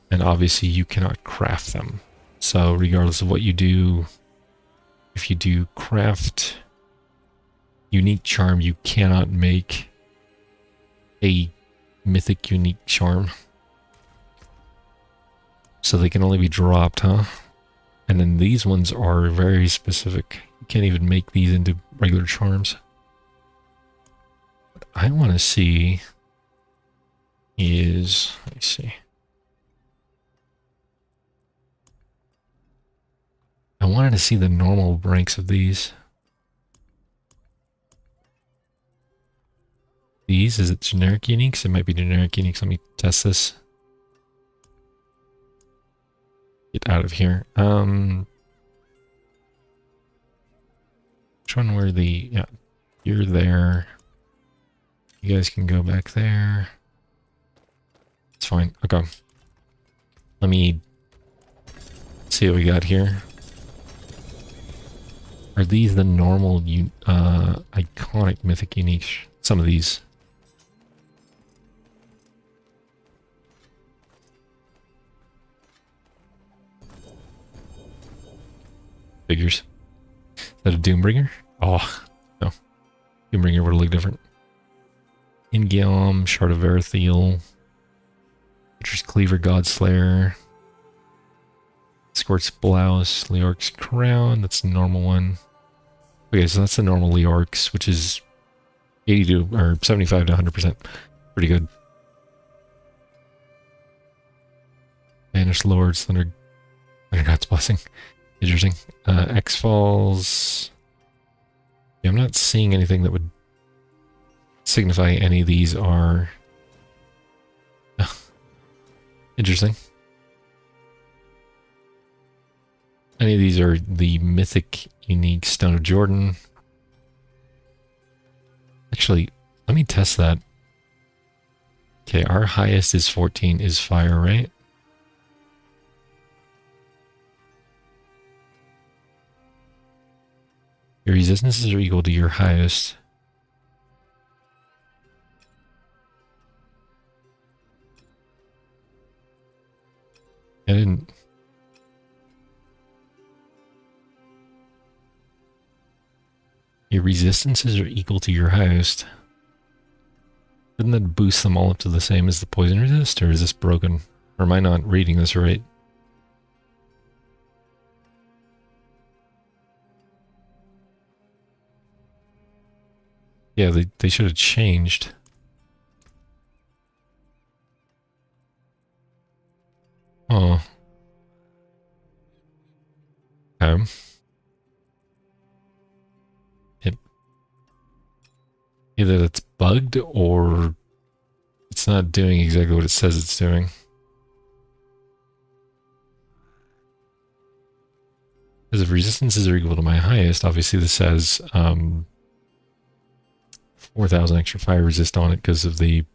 And obviously you cannot craft them. So regardless of what you do, if you do craft unique charm, you cannot make a mythic unique charm. So they can only be dropped, huh? And then these ones are very specific. You can't even make these into regular charms. What I want to see is, let me see. I wanted to see the normal ranks of these. These, is it generic uniques? It might be generic uniques. Let me test this. Get out of here. Which one were the, yeah, you're there. You guys can go back there. It's fine. Okay. Let me see what we got here. Are these the normal, iconic mythic uniques? Some of these. Figures. Is that a Doombringer? Oh, no. Doombringer would look different. Ingiom, Shard of Erethiel, Butcher's Cleaver, Godslayer, Squirt's Blouse, Leorc's Crown, that's the normal one. Okay, so that's the normal Leorc's, which is 82 or 75 to 100%. Pretty good. Banished Lords, Thunder God's Blessing. Interesting. X-Falls. Yeah, I'm not seeing anything that would signify any of these are interesting. Any of these are the mythic unique Stone of Jordan. Actually, let me test that. Okay, our highest is 14 is fire, right? Your resistances are equal to your highest. I didn't... Your resistances are equal to your highest. Didn't that boost them all up to the same as the poison resist, or is this broken? Or am I not reading this right? Yeah, they should have changed. Oh. Okay. Either it's bugged or it's not doing exactly what it says it's doing. Because if resistances are equal to my highest, obviously this has 4,000 extra fire resist on it because of the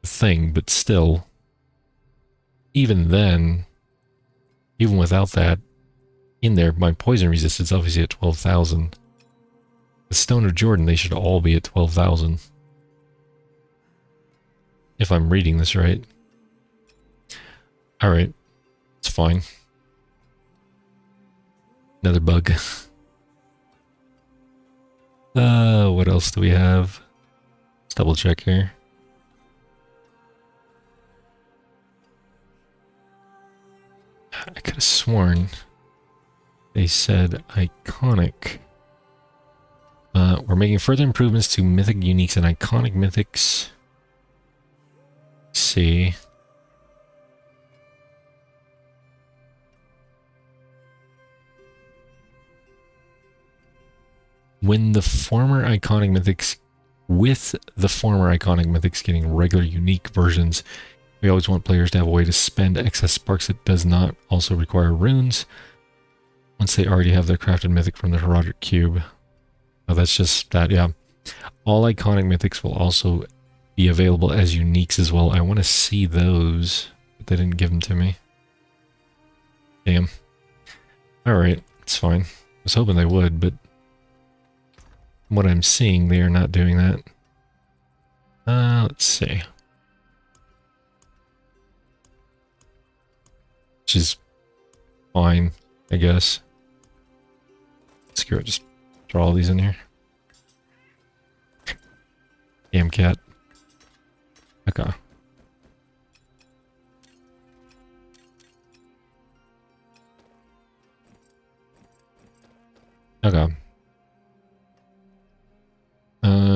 thing, but still, even then, even without that in there, my poison resistance is obviously at 12,000. The Stone of Jordan, they should all be at 12,000. If I'm reading this right. Alright. It's fine. Another bug. What else do we have? Let's double check here. I could have sworn They said iconic. We're making further improvements to mythic uniques and iconic mythics. Let's see. When the former iconic mythics, with the former iconic mythics getting regular unique versions, we always want players to have a way to spend excess sparks that does not also require runes once they already have their crafted mythic from the Herodic Cube. Oh, that's just that, yeah. All iconic mythics will also be available as uniques as well. I want to see those, but they didn't give them to me. Damn. Alright, it's fine. I was hoping they would, but from what I'm seeing, they are not doing that. Let's see. Which is fine, I guess. Screw it, just throw all these in here. Damn cat. Okay. Okay.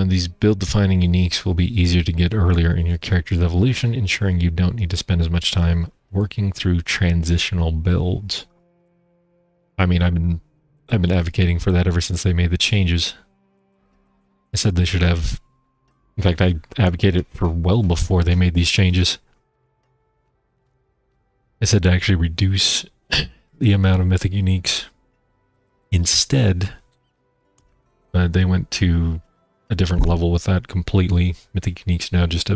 These build-defining uniques will be easier to get earlier in your character's evolution, ensuring you don't need to spend as much time working through transitional builds. I mean, I've been advocating for that ever since they made the changes. I said they should have... In fact, I advocated for well before they made these changes. I said to actually reduce the amount of mythic uniques. Instead, they went to a different level with that completely. Mythic uniques now just a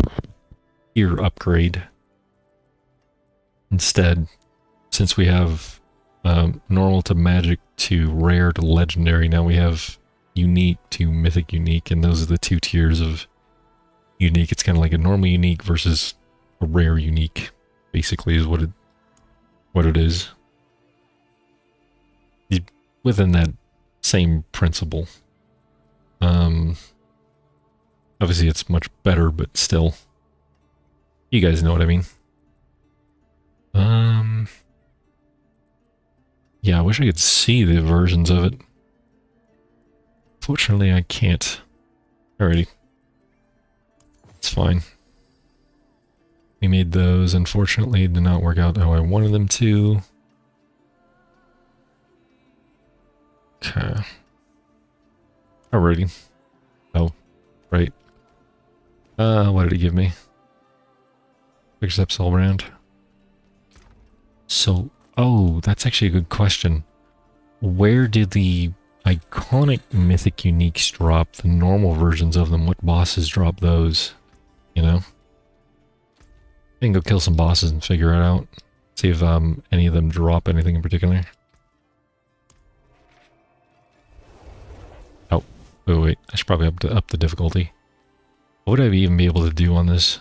tier upgrade. Instead, since we have normal to magic to rare to legendary, now we have unique to mythic unique, and those are the two tiers of unique. It's kind of like a normal unique versus a rare unique, basically, is what it is. Within that same principle. Obviously it's much better, but still. You guys know what I mean. Yeah, I wish I could see the versions of it. Fortunately, I can't. Alrighty. It's fine. We made those. Unfortunately, it did not work out how I wanted them to. Okay. Alrighty. Oh, right. What did it give me? Quick steps all around. So, oh, that's actually a good question. Where did the iconic mythic uniques drop? The normal versions of them? What bosses drop those? You know? I can go kill some bosses and figure it out. See if any of them drop anything in particular. Oh, wait. I should probably up the difficulty. What would I even be able to do on this?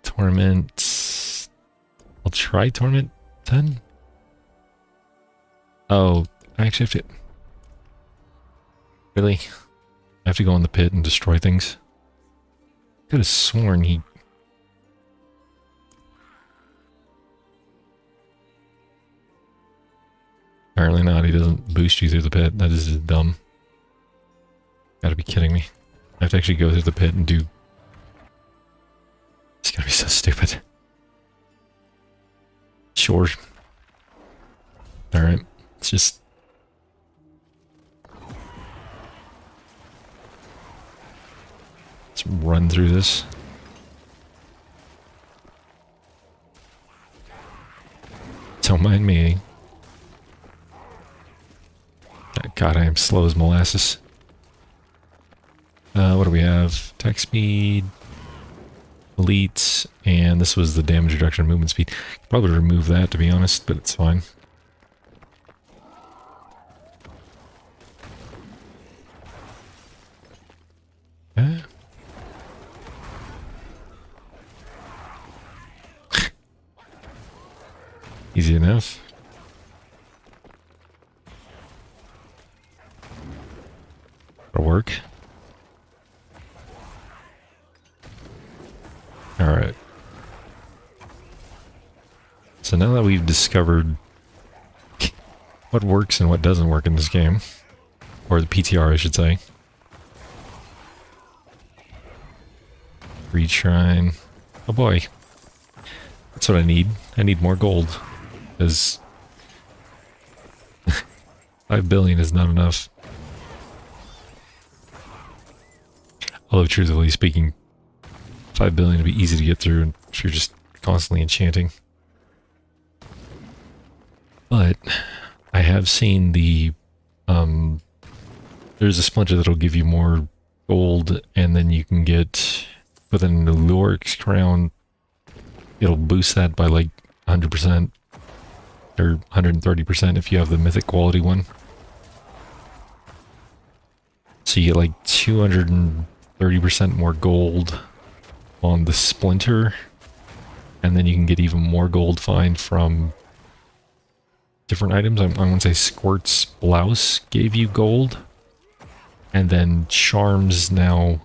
Torment. I'll try Torment 10. Oh, I actually have to... Really? I have to go in the pit and destroy things? Could have sworn he... Apparently not, he doesn't boost you through the pit. That is just dumb. Gotta be kidding me. I have to actually go through the pit and do... It's gonna be so stupid. Sure. Alright, let's just... Let's run through this. Don't mind me. God, I am slow as molasses. What do we have? Attack speed, elites, and this was the damage reduction and movement speed. Probably remove that, to be honest, but it's fine. Okay. Easy enough. That'll work. Alright. So now that we've discovered what works and what doesn't work in this game, or the PTR I should say. Reshrine. Oh boy. That's what I need. I need more gold. Because 5 billion is not enough. Although truthfully speaking, 5 billion would be easy to get through if you're just constantly enchanting. But I have seen the there's a splinter that'll give you more gold, and then you can get with an Allurix crown, it'll boost that by like 100% or 130% if you have the mythic quality one. So you get like 230% more gold on the splinter, and then you can get even more gold find from different items. I want to say Squirt's blouse gave you gold, and then charms now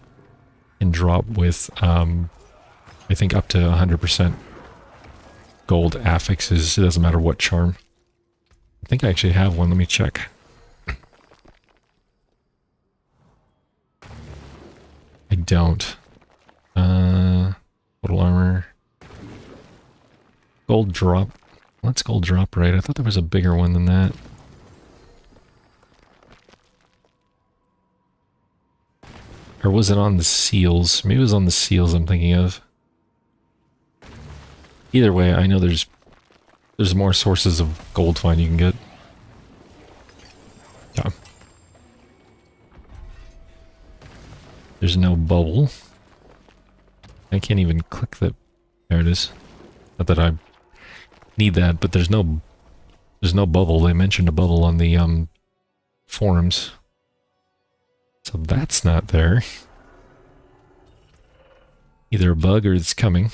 can drop with I think up to 100% gold affixes. It doesn't matter what charm. I think I actually have one. Let me check. I don't. Total armor. Gold drop. Let's gold drop, right? I thought there was a bigger one than that. Or was it on the seals? Maybe it was on the seals I'm thinking of. Either way, I know there's more sources of gold find you can get. Yeah. There's no bubble. I can't even click the... There it is. Not that I need that, but there's no bubble. They mentioned a bubble on the forums. So that's not there. Either a bug or it's coming.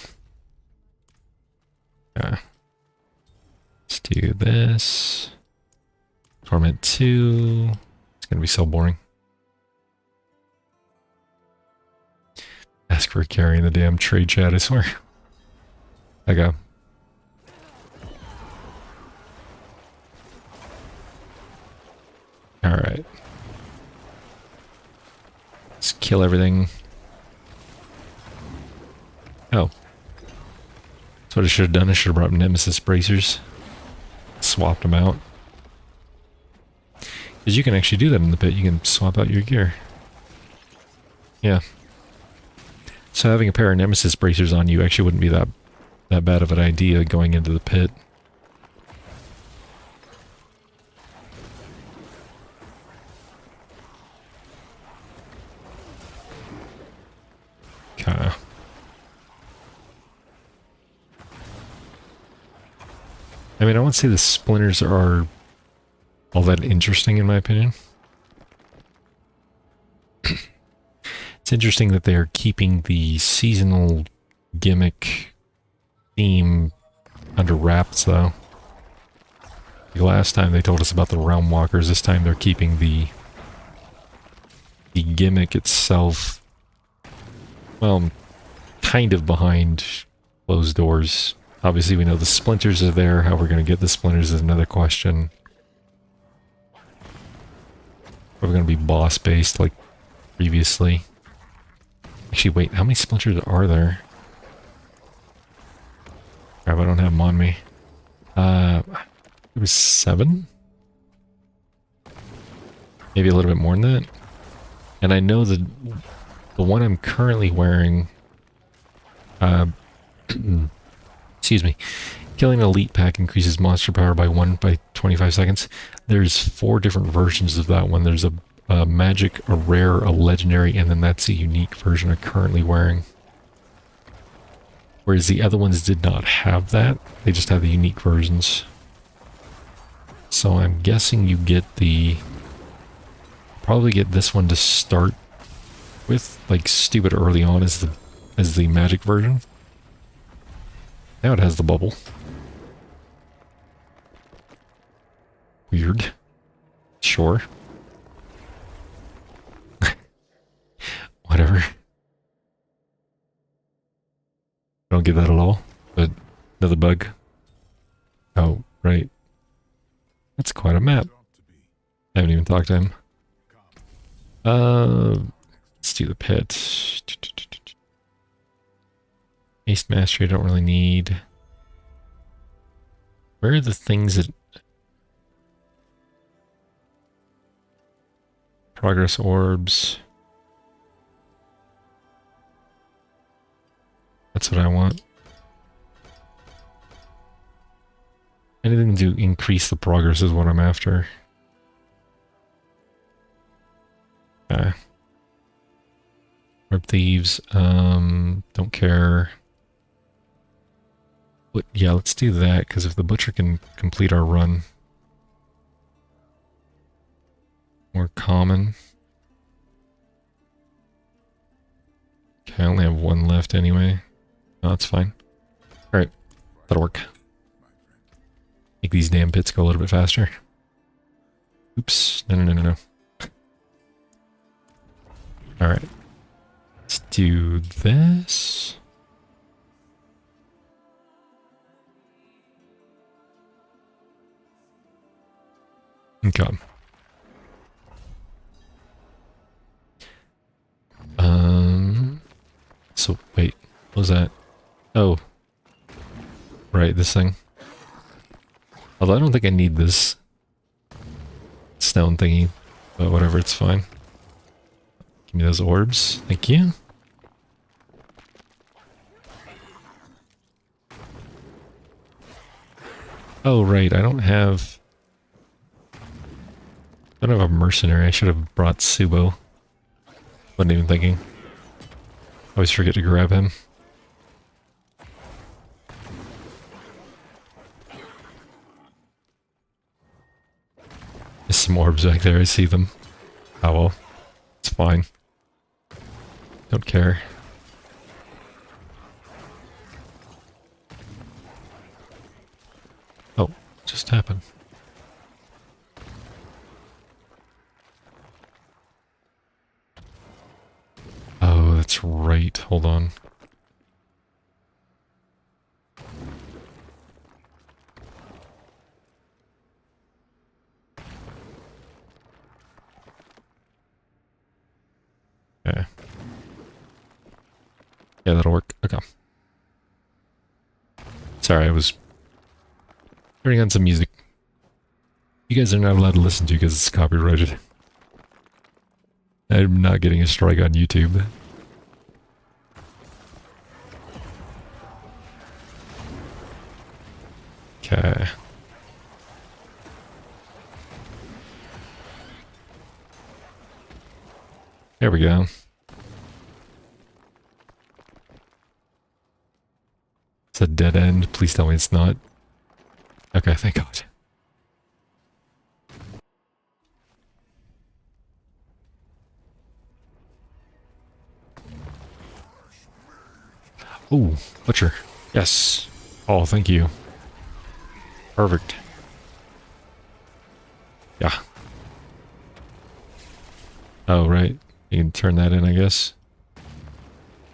Yeah. Let's do this. Torment 2. It's gonna be so boring. Ask for carrying the damn trade chat, I swear. I go. Alright. Let's kill everything. Oh. That's what I should have done. I should have brought Nemesis bracers. Swapped them out. Because you can actually do that in the pit. You can swap out your gear. Yeah. So having a pair of Nemesis bracers on you actually wouldn't be that bad of an idea going into the pit. Kinda. I mean, I won't say the splinters are all that interesting in my opinion. It's interesting that they are keeping the seasonal gimmick theme under wraps, though. Like last time they told us about the Realm Walkers, this time they're keeping the gimmick itself, well, kind of behind closed doors. Obviously, we know the splinters are there. How we're going to get the splinters is another question. Are we going to be boss-based like previously? Actually, wait, how many splinters are there? Crap, I don't have them on me. It was 7? Maybe a little bit more than that. And I know that the one I'm currently wearing, excuse me, killing an elite pack increases monster power by 1 by 25 seconds. There's 4 different versions of that one. There's a magic, a rare, a legendary, and then that's a unique version I'm currently wearing. Whereas the other ones did not have that. They just have the unique versions. So I'm guessing you get the... Probably get this one to start with, like stupid early on as the magic version. Now it has the bubble. Weird. Sure. Whatever. I don't get that at all, but another bug. Oh, right. That's quite a map. I haven't even talked to him. Let's do the pit. Haste mastery I don't really need. Where are the things that... Progress orbs. That's what I want. Anything to increase the progress is what I'm after. Okay. Orb thieves, don't care. But yeah, let's do that, because if the butcher can complete our run. More common. Okay, I only have one left anyway. No, that's fine. Alright, that'll work. Make these damn pits go a little bit faster. Oops, no. Alright. Let's do this. Okay. So wait, what was that? Oh. Right, this thing. Although I don't think I need this stone thingy, but whatever, it's fine. Give me those orbs, thank you. Oh right, I don't have a mercenary. I should have brought Subo. Wasn't even thinking. Always forget to grab him. There's some orbs back there, I see them. Oh well, it's fine. Don't care. Oh, what just happened? Oh, that's right. Hold on. Okay. Yeah, that'll work. Okay. Sorry, I was turning on some music. You guys are not allowed to listen to because it's copyrighted. I'm not getting a strike on YouTube. Okay. There we go. It's a dead end. Please tell me it's not. Okay, thank God. Ooh, butcher. Yes. Oh, thank you. Perfect. Yeah. Oh, right. You can turn that in, I guess.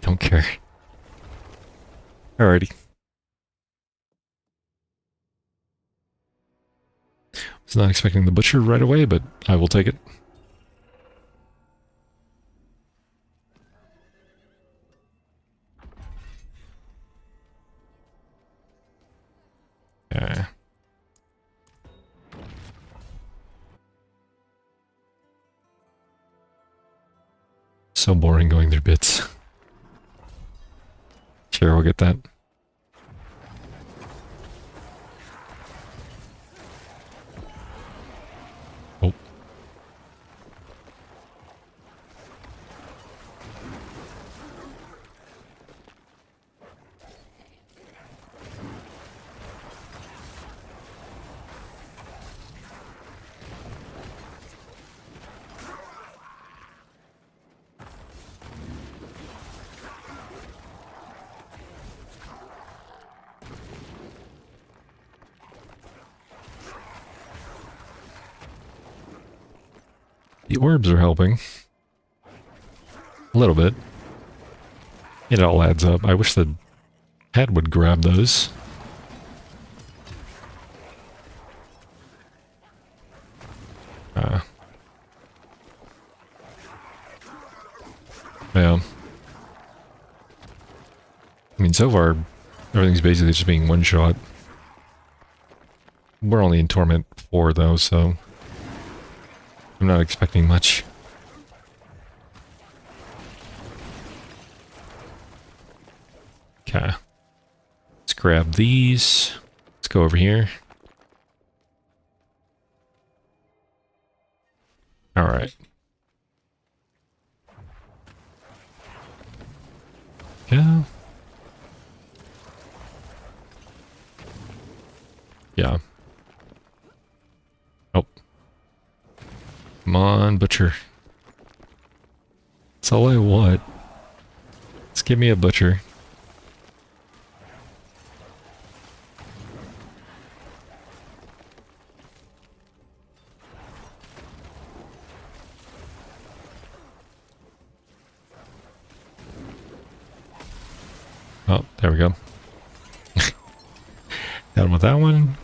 Don't care. Alrighty. Was not expecting the butcher right away, but I will take it. Yeah. So boring going through bits. Sure, we'll get that. Oh. The orbs are helping. A little bit. It all adds up. I wish the head would grab those. Yeah. I mean, so far, everything's basically just being one-shot. We're only in Torment 4, though, so I'm not expecting much. Okay. Let's grab these. Let's go over here. Alright. Yeah. Yeah. Oh. Come on, butcher. That's all I want. Let's give me a butcher. Oh, there we go. Got him with that one.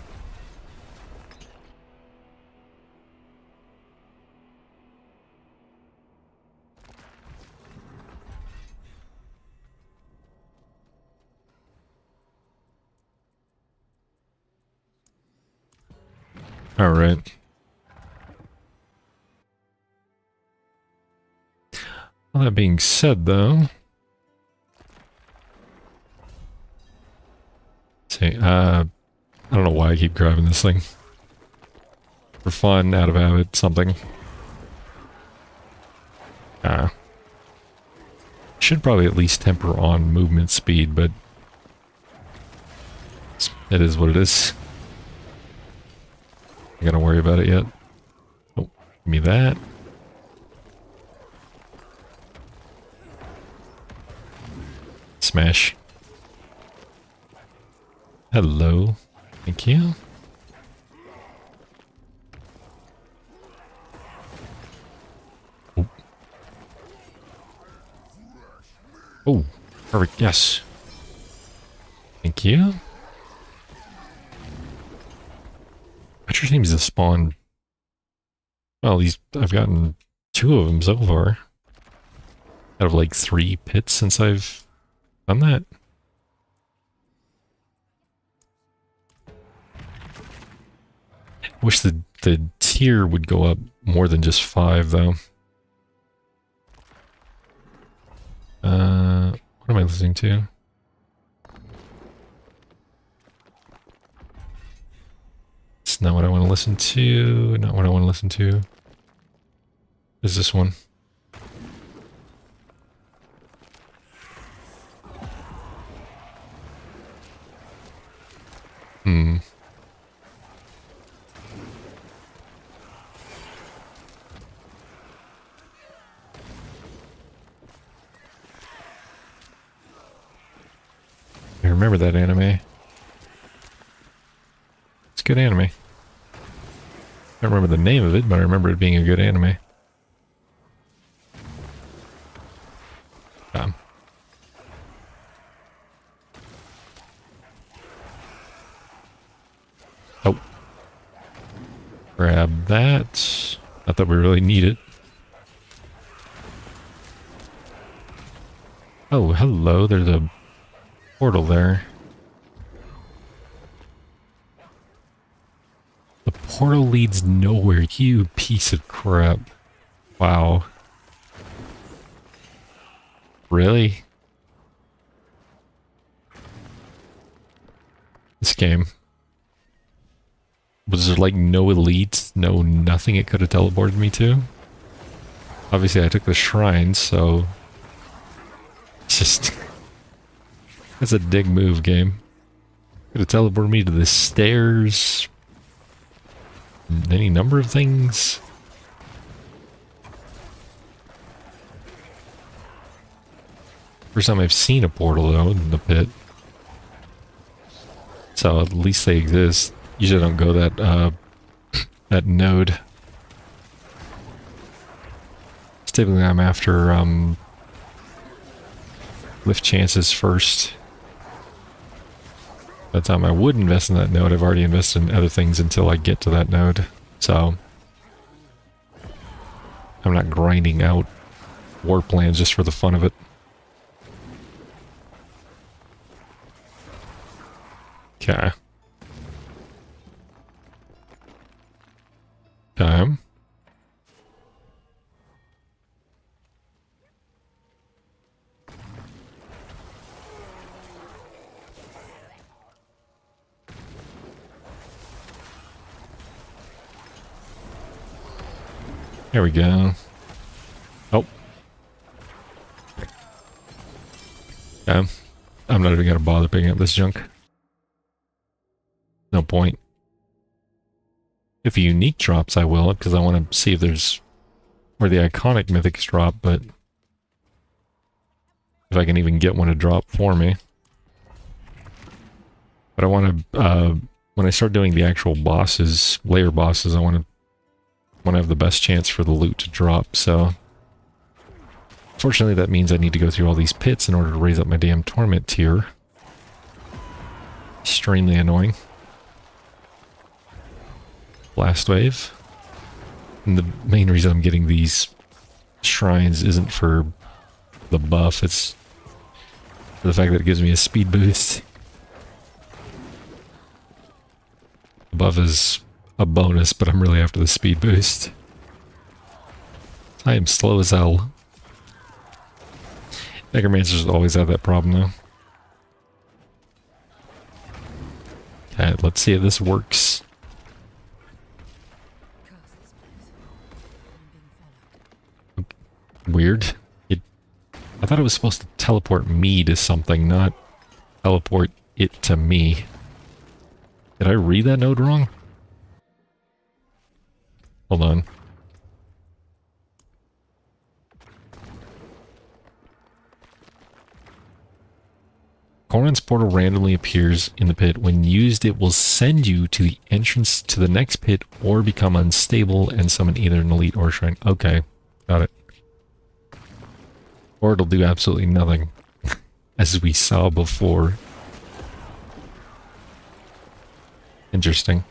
All right. All that being said, though, see, I don't know why I keep grabbing this thing. For fun, out of habit, something. Should probably at least temper on movement speed, but it is what it is. I gotta worry about it yet. Oh, give me that. Smash. Hello. Thank you. Oh. Oh, perfect. Yes. Thank you. Butcher seems to spawn. Well, I've gotten 2 of them so far. Out of like 3 pits since I've done that. Wish the tier would go up more than just 5 though. What am I listening to? It's not what I want to listen to. Not what I want to listen to. What is this one? I remember that anime. It's a good anime. I don't remember the name of it, but I remember it being a good anime. Oh. Grab that. Not that we really need it. Oh, hello. There's a portal there. The portal leads nowhere, you piece of crap. Wow. Really? This game. Was there like no elites, no nothing it could have teleported me to? Obviously I took the shrine, so... It's just... That's a dig move, game. Could have teleported me to the stairs. Any number of things. First time I've seen a portal, though, in the pit. So at least they exist. Usually I don't go that, that node. Typically I'm after, lift chances first. By the time I would invest in that node, I've already invested in other things until I get to that node. So I'm not grinding out war plans just for the fun of it. Okay. Okay. There we go. Oh. Yeah. I'm not even gonna bother picking up this junk. No point. If a unique drops, I will, because I want to see if there's where the iconic mythics drop, but if I can even get one to drop for me. But I want to, when I start doing the actual bosses, layer bosses, I want to have the best chance for the loot to drop, so... Fortunately, that means I need to go through all these pits in order to raise up my damn torment tier. Extremely annoying. Blast wave. And the main reason I'm getting these shrines isn't for the buff, it's for the fact that it gives me a speed boost. The buff is a bonus, but I'm really after the speed boost. I am slow as hell. Necromancers always have that problem, though. Okay, let's see if this works. Weird. I thought it was supposed to teleport me to something, not teleport it to me. Did I read that node wrong? Hold on. Corin's portal randomly appears in the pit. When used, it will send you to the entrance to the next pit or become unstable and summon either an elite or shrine. Okay, got it. Or it'll do absolutely nothing, as we saw before. Interesting.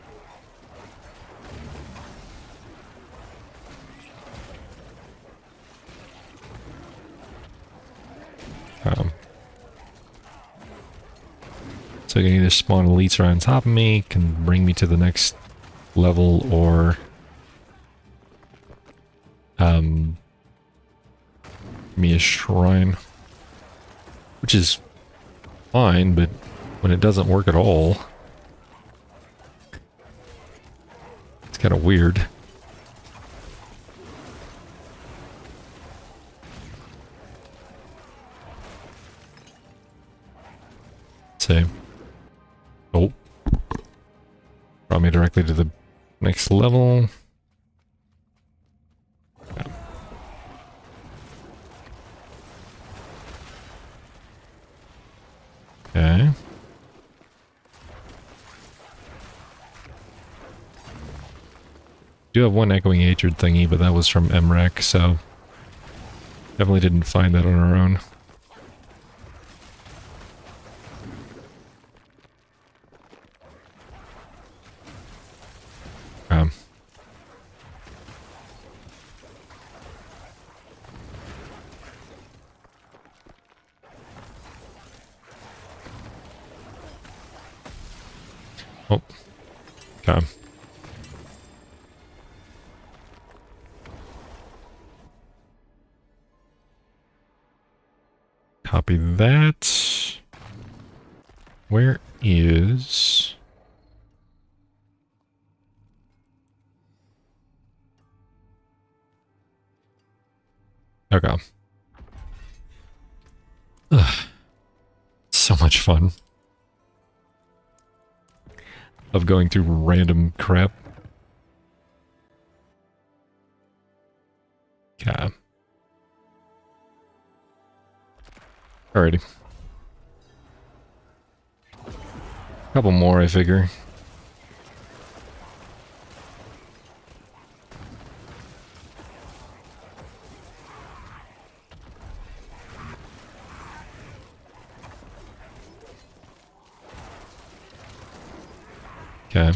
So I can either spawn elites right on top of me, can bring me to the next level, or me a shrine. Which is fine, but when it doesn't work at all, it's kind of weird. Say. Oh. Brought me directly to the next level. Okay. Do have one echoing hatred thingy, but that was from MREC, so definitely didn't find that on our own. Oh. Okay. Copy that. Where is... Okay. Ugh. So much fun. Of going through random crap. Okay. Alrighty. Couple more, I figure. Okay.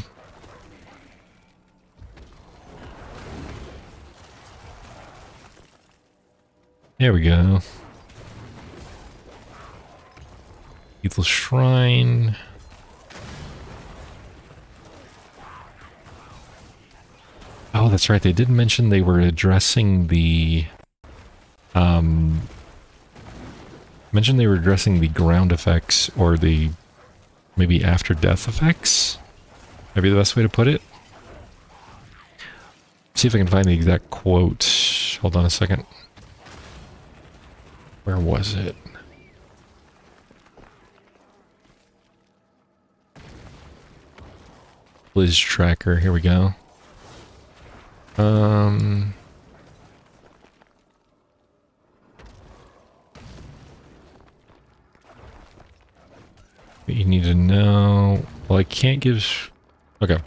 There we go. Lethal Shrine. Oh, that's right. They did mention they were addressing the... mentioned they were addressing the ground effects, or the maybe after death effects? Maybe the best way to put it? See if I can find the exact quote. Hold on a second. Where was it? Blizz tracker, here we go. What you need to know... Well, I can't give... Okay.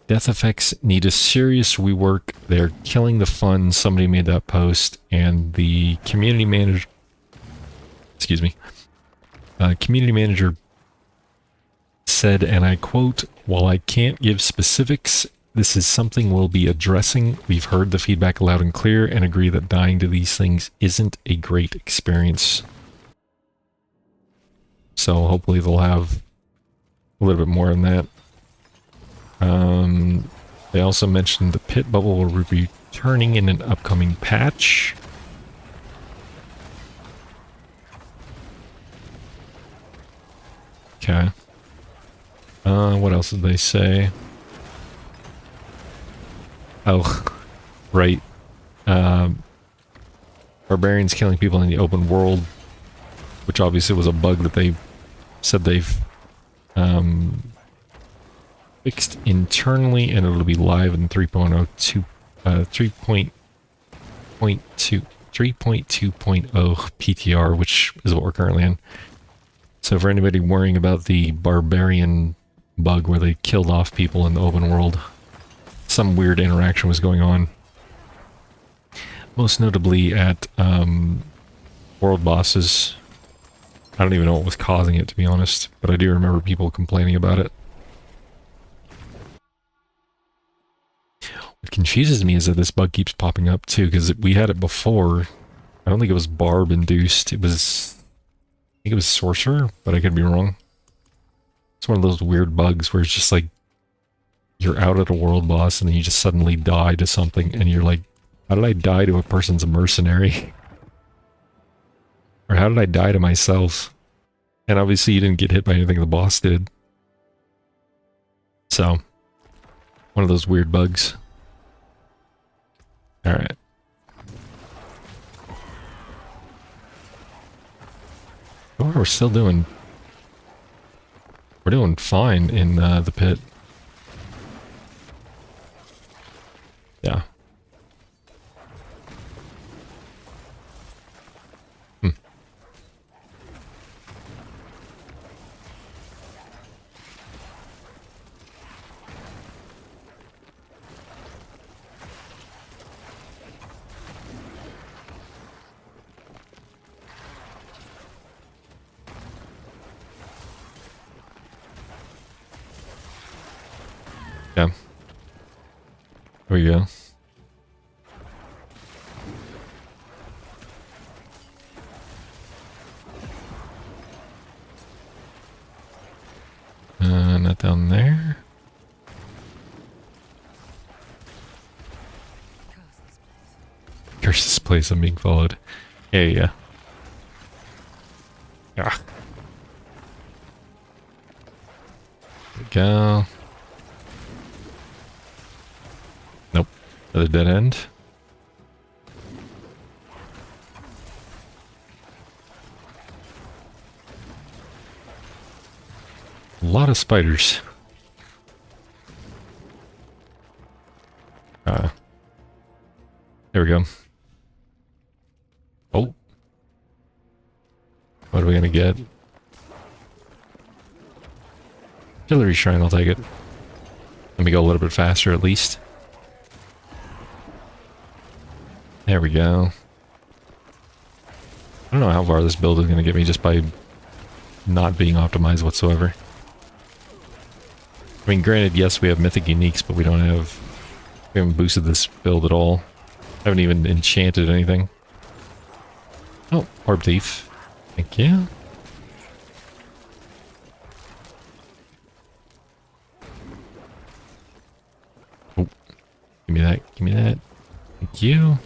Death effects need a serious rework. They're killing the fun. Somebody made that post, and the community manager... Excuse me. Community manager said, and I quote, "While I can't give specifics, this is something we'll be addressing. We've heard the feedback loud and clear and agree that dying to these things isn't a great experience." So hopefully they'll have a little bit more on that. They also mentioned the pit bubble will be returning in an upcoming patch. Okay. What else did they say? Oh, right. Barbarians killing people in the open world, which obviously was a bug that they said they've fixed internally, and it'll be live in 3.02, 3.2.0 PTR, which is what we're currently in. So for anybody worrying about the barbarian bug where they killed off people in the open world, some weird interaction was going on. Most notably at world bosses. I don't even know what was causing it, to be honest, but I do remember people complaining about it. What confuses me is that this bug keeps popping up too, because we had it before. I don't think it was barb induced. It was... I think it was sorcerer, but I could be wrong. It's one of those weird bugs where it's just like you're out at a world boss and then you just suddenly die to something and you're like, how did I die to a person's mercenary? Or how did I die to myself? And obviously you didn't get hit by anything the boss did. So, one of those weird bugs. Alright. Oh, we're still doing... We're doing fine in the pit. Yeah. Yeah. There we go. Not down there. Curse this place, I'm being followed. Yeah, yeah. Yeah. There we go. Nope. Another dead end. A lot of spiders. There we go. Oh. What are we gonna get? Artillery shrine, I'll take it. Let me go a little bit faster at least. There we go. I don't know how far this build is gonna get me just by not being optimized whatsoever. I mean, granted, yes, we have mythic uniques, but we haven't boosted this build at all. I haven't even enchanted anything. Oh, Orb Thief. Thank you. Oh, give me that. Give me that. Thank you.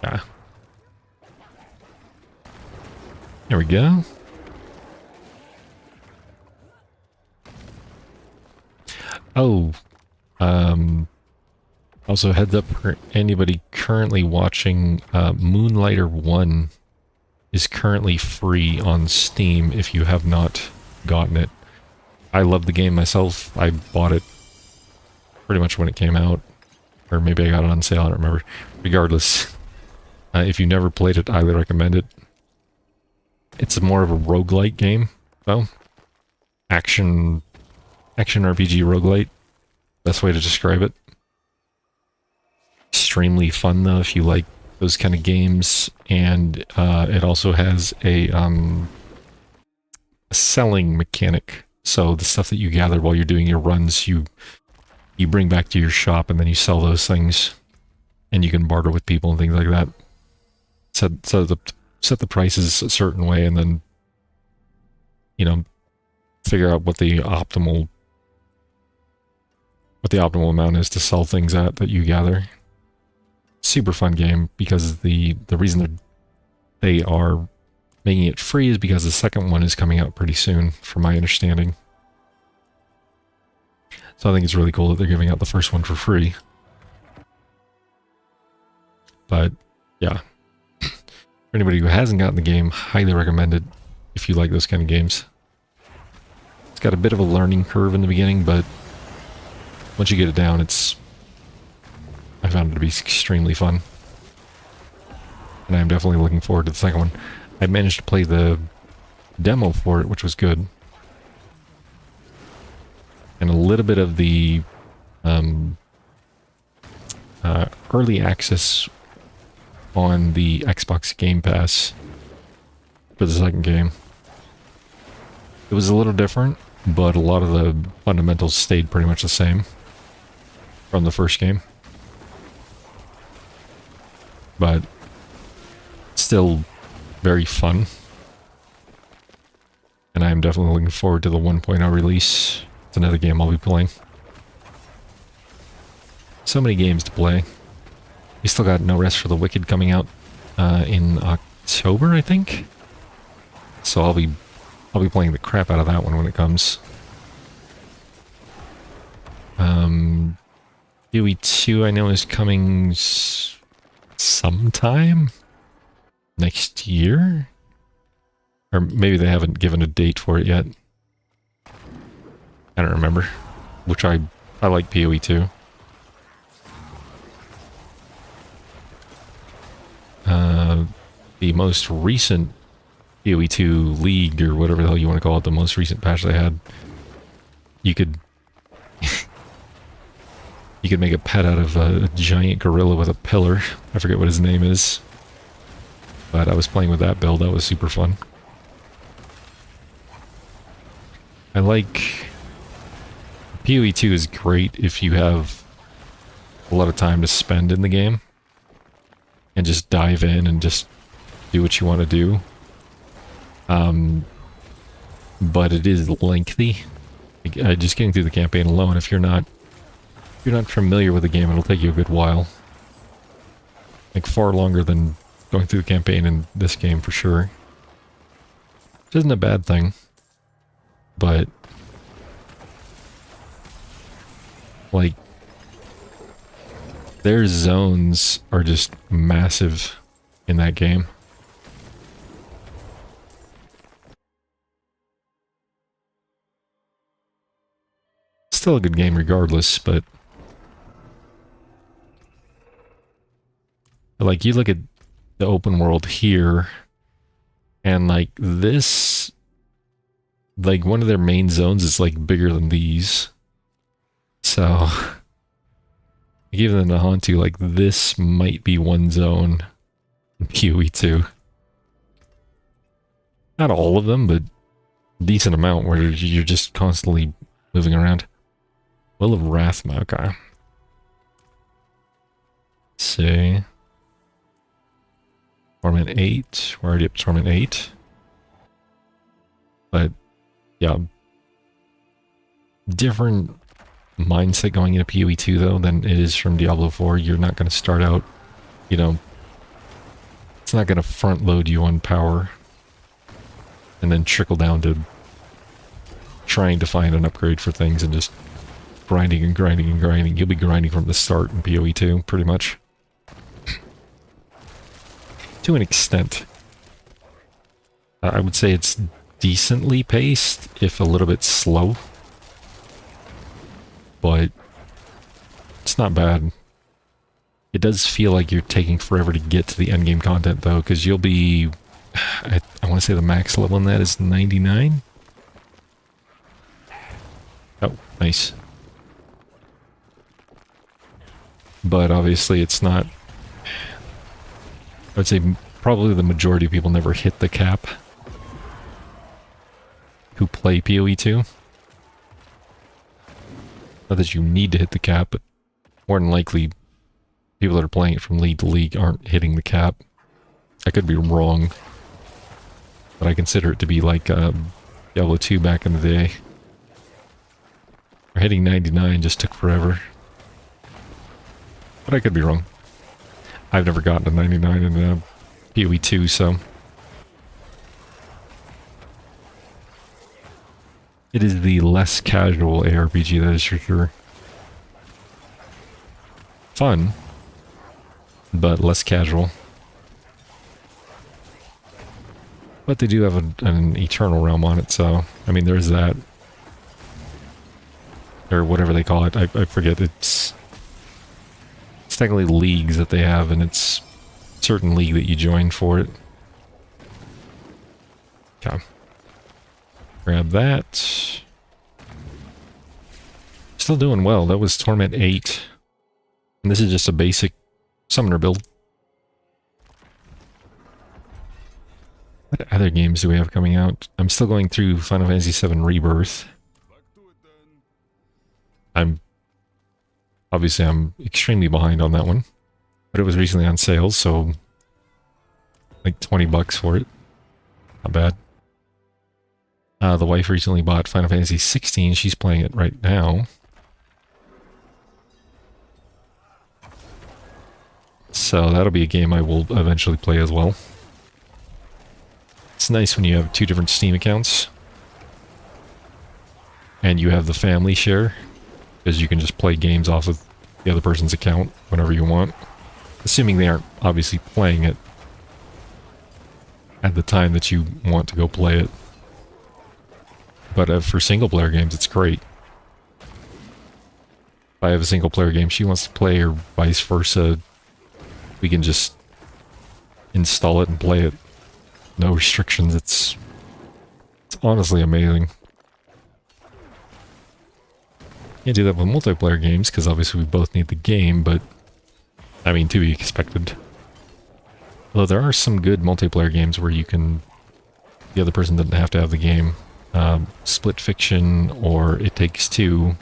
Ah. There we go. Oh, also heads up for anybody currently watching, Moonlighter 1 is currently free on Steam if you have not gotten it. I love the game myself. I bought it pretty much when it came out, or maybe I got it on sale, I don't remember. Regardless, if you never played it, I highly recommend it. It's more of a roguelite game, though. Action RPG roguelite. Best way to describe it. Extremely fun, though, if you like those kind of games. And it also has a selling mechanic. So the stuff that you gather while you're doing your runs, you bring back to your shop, and then you sell those things. And you can barter with people and things like that. Set the prices a certain way, and then, you know, figure out what the optimal amount is to sell things at that you gather. Super fun game, because the reason they are making it free is because the second one is coming out pretty soon, from my understanding. So I think it's really cool that they're giving out the first one for free. But yeah, for anybody who hasn't gotten the game, highly recommend it if you like those kind of games. It's got a bit of a learning curve in the beginning, but once you get it down, I found it to be extremely fun. And I'm definitely looking forward to the second one. I managed to play the demo for it, which was good. And a little bit of the early access on the Xbox Game Pass for the second game. It was a little different, but a lot of the fundamentals stayed pretty much the same from the first game. But still very fun. And I am definitely looking forward to the 1.0 release. It's another game I'll be playing. So many games to play. We still got No Rest for the Wicked coming out in October, I think. So I'll be playing the crap out of that one when it comes. UE 2 I know is coming sometime next year, or maybe they haven't given a date for it yet. I don't remember. Which I like PoE 2. The most recent PoE 2 League, or whatever the hell you want to call it, the most recent patch they had, you could you could make a pet out of a giant gorilla with a pillar. I forget what his name is. But I was playing with that build. That was super fun. I like... PoE 2 is great if you have a lot of time to spend in the game. And just dive in and just do what you want to do. But it is lengthy. Just getting through the campaign alone, if you're not familiar with the game, it'll take you a good while. Like far longer than going through the campaign in this game for sure. Which isn't a bad thing. But like their zones are just massive in that game. Still a good game regardless, but like you look at the open world here, and like this, like one of their main zones is like bigger than these. So even in the Hantu, like this might be one zone in PoE 2. Not all of them, but a decent amount where you're just constantly moving around. Will of Rathma, okay. Let's see. Torment 8. We're already up to Torment 8. But, yeah. Different mindset going into PoE 2, though, than it is from Diablo 4. You're not going to start out, you know... It's not going to front load you on power. And then trickle down to trying to find an upgrade for things and just grinding and grinding and grinding. You'll be grinding from the start in PoE 2, pretty much. To an extent. I would say it's decently paced, if a little bit slow. But it's not bad. It does feel like you're taking forever to get to the endgame content, though, because you'll be... I want to say the max level in that is 99? Oh, nice. But obviously it's not... I would say probably the majority of people never hit the cap who play PoE 2. Not that you need to hit the cap, but more than likely people that are playing it from league to league aren't hitting the cap. I could be wrong, but I consider it to be like Diablo 2 back in the day. Or hitting 99 just took forever. But I could be wrong. I've never gotten to 99 in PoE 2, so... It is the less casual ARPG, that is for sure. Fun, but less casual. But they do have an Eternal Realm on it, so... I mean, there's that. Or whatever they call it. I forget. It's technically leagues that they have, and it's a certain league that you join for it. Okay. Grab that. Still doing well. That was Torment 8. And this is just a basic summoner build. What other games do we have coming out? I'm still going through Final Fantasy VII Rebirth. Obviously I'm extremely behind on that one. But it was recently on sale, so... like 20 bucks for it. Not bad. The wife recently bought Final Fantasy 16. She's playing it right now. So that'll be a game I will eventually play as well. It's nice when you have two different Steam accounts. And you have the family share. Because you can just play games off of the other person's account whenever you want. Assuming they aren't obviously playing it at the time that you want to go play it. But for single-player games, it's great. If I have a single-player game she wants to play, or vice versa, we can just install it and play it. No restrictions. It's honestly amazing. Can't do that with multiplayer games, because obviously we both need the game, but... I mean, to be expected. Although there are some good multiplayer games where you can... the other person doesn't have to have the game. Split Fiction or It Takes Two.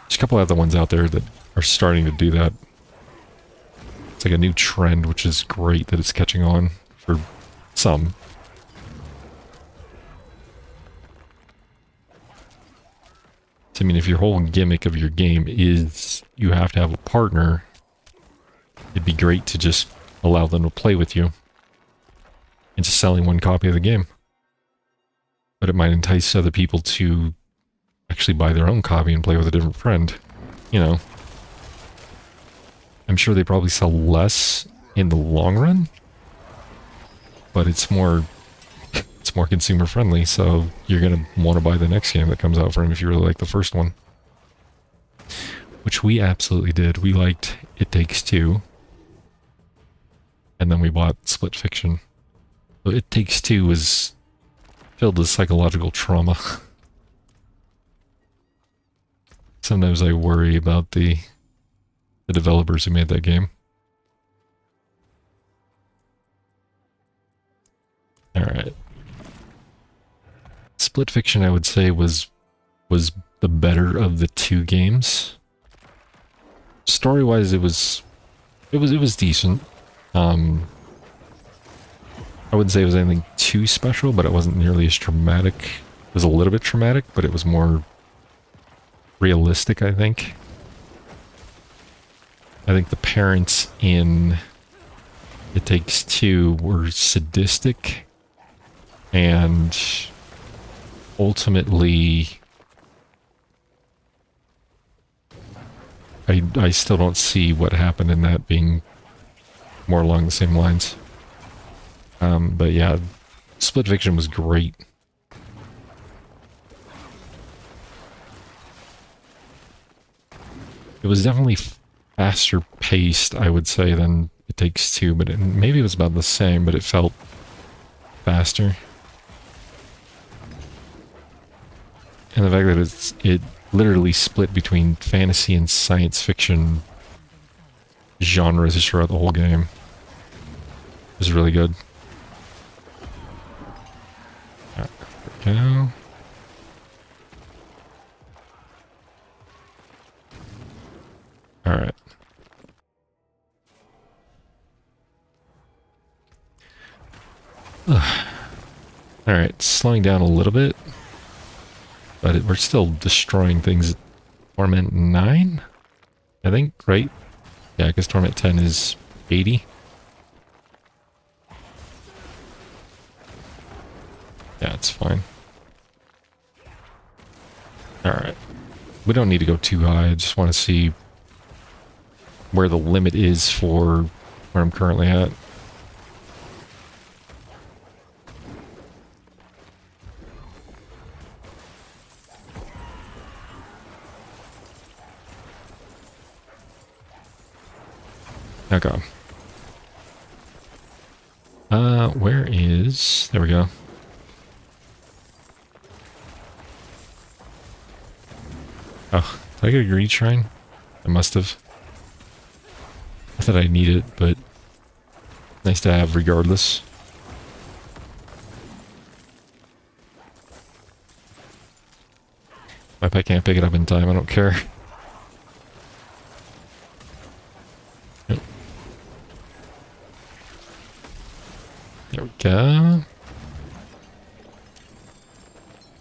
There's a couple other ones out there that are starting to do that. It's like a new trend, which is great that it's catching on for some. So, I mean, if your whole gimmick of your game is you have to have a partner, it'd be great to just allow them to play with you and just selling one copy of the game. But it might entice other people to actually buy their own copy and play with a different friend. You know. I'm sure they probably sell less in the long run. But it's more consumer friendly, so you're gonna want to buy the next game that comes out for him if you really like the first one. Which we absolutely did. We liked It Takes Two. And then we bought Split Fiction. So It Takes Two was filled with psychological trauma. Sometimes I worry about the developers who made that game. Alright. Split Fiction, I would say, was the better of the two games. Story-wise, it was decent. I wouldn't say it was anything too special, but it wasn't nearly as traumatic. It was a little bit traumatic, but it was more realistic, I think. I think the parents in It Takes Two were sadistic and ultimately I still don't see what happened in that being more along the same lines. But yeah, Split Fiction was great. It was definitely faster paced, I would say, than It Takes Two, but maybe it was about the same, but it felt faster. And the fact that it literally split between fantasy and science fiction genres throughout the whole game was really good. There we go. Alright. Alright, slowing down a little bit. But we're still destroying things. Torment 9? I think, right? Yeah, because Torment 10 is 80. Yeah, it's fine. Alright. We don't need to go too high. I just want to see where the limit is for where I'm currently at. Okay. Where is... There we go. Oh, did I get a greed shrine? I must have. I thought I need it, but nice to have regardless. If I can't pick it up in time, I don't care. Yep. There we go.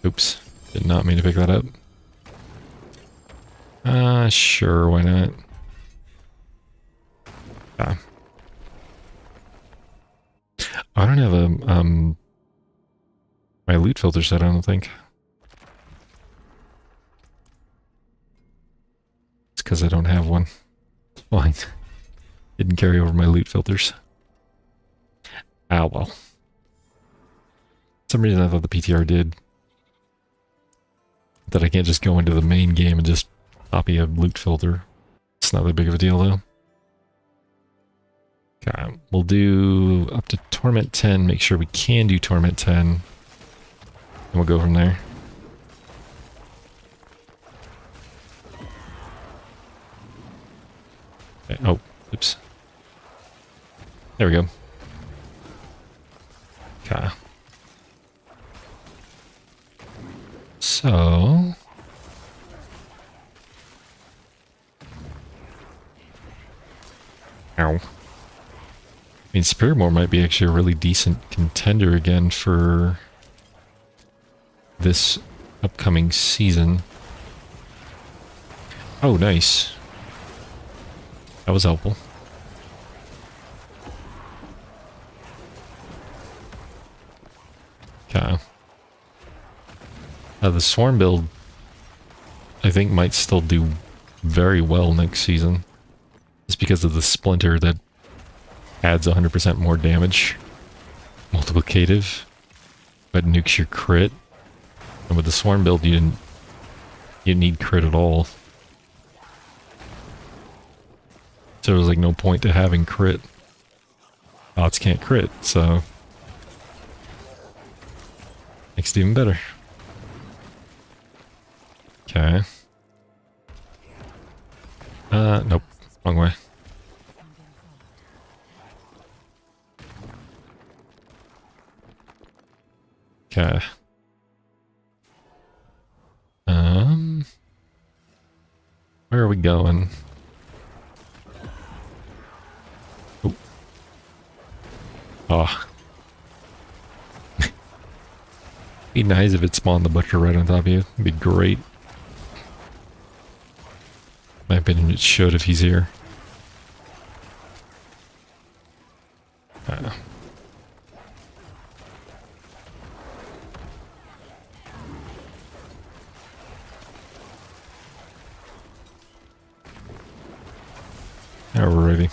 Oops. Did not mean to pick that up. Sure, why not? Ah. I don't have a, my loot filter set, I don't think. It's because I don't have one. Fine. Didn't carry over my loot filters. Ah, well. For some reason I thought the PTR did. That I can't just go into the main game and just copy a loot filter. It's not that big of a deal, though. Okay, we'll do up to Torment 10, make sure we can do Torment 10. And we'll go from there. Okay, oh, oops. There we go. Okay. So... Ow. I mean, Spiritmore might be actually a really decent contender again for this upcoming season. Oh, nice. That was helpful. Okay. The Swarm build, I think, might still do very well next season. Just because of the Splinter that adds 100% more damage. Multiplicative. But nukes your crit. And with the Swarm build, you didn't need crit at all. So there was like no point to having crit. Bots can't crit, so... makes it even better. Okay. Nope. Wrong way. Okay. Where are we going? Oh. Oh. Be nice if it spawned the butcher right on top of you. It'd be great. In my opinion, it should if he's here. Now we're ready.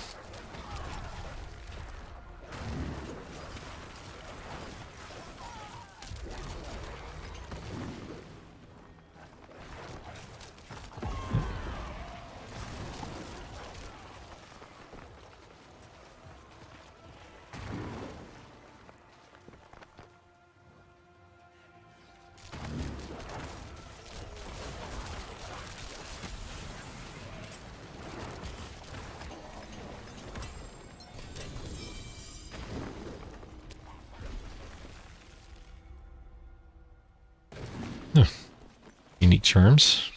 Unique charms.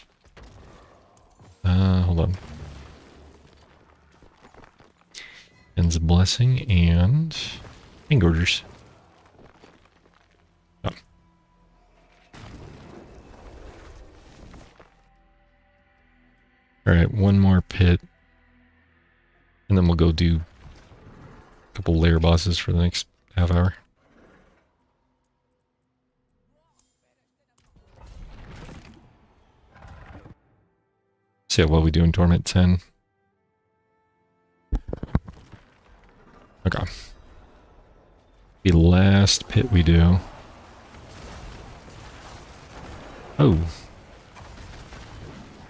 Hold on. Ends a blessing and ink orders. Oh. Alright, one more pit. And then we'll go do a couple lair bosses for the next half hour. See how well we do in Torment 10. Okay. The last pit we do. Oh.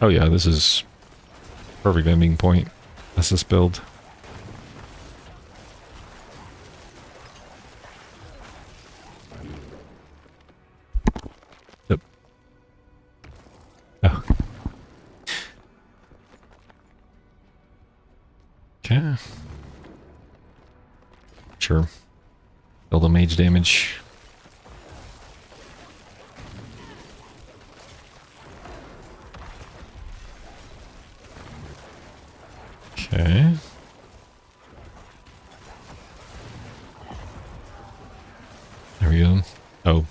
Oh yeah, this is perfect ending point. That's this build. Yep. Oh. Okay. Sure. Build a mage damage. Okay. There we go. Oh.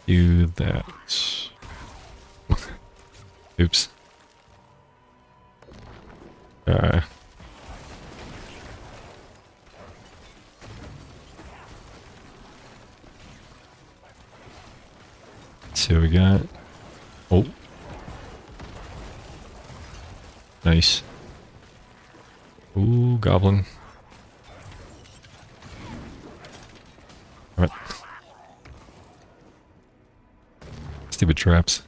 Do that. Oops. See what we got. Oh. Nice. Ooh, goblin. What? Stupid traps.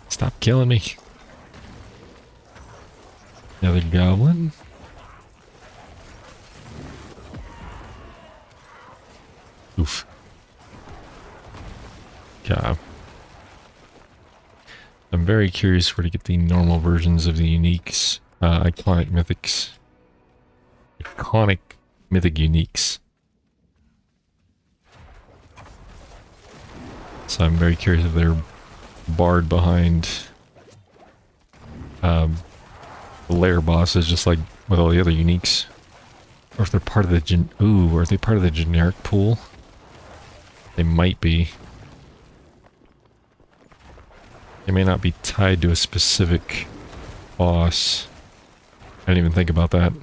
Stop killing me. Another goblin. Oof. God. I'm very curious where to get the normal versions of the uniques, iconic mythics. Iconic mythic uniques. So I'm very curious if they're barred behind the lair bosses, just like with all the other uniques. Or if they're part of the or if they're part of the generic pool. They might be. They may not be tied to a specific boss. I didn't even think about that.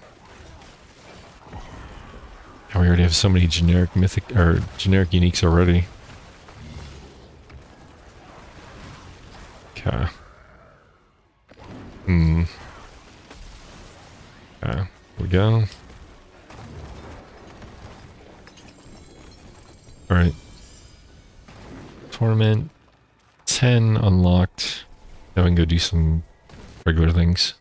And we already have so many generic mythic or generic uniques already. Okay. Okay, here we go. Alright. Torment 10 unlocked. Now we can go do some regular things.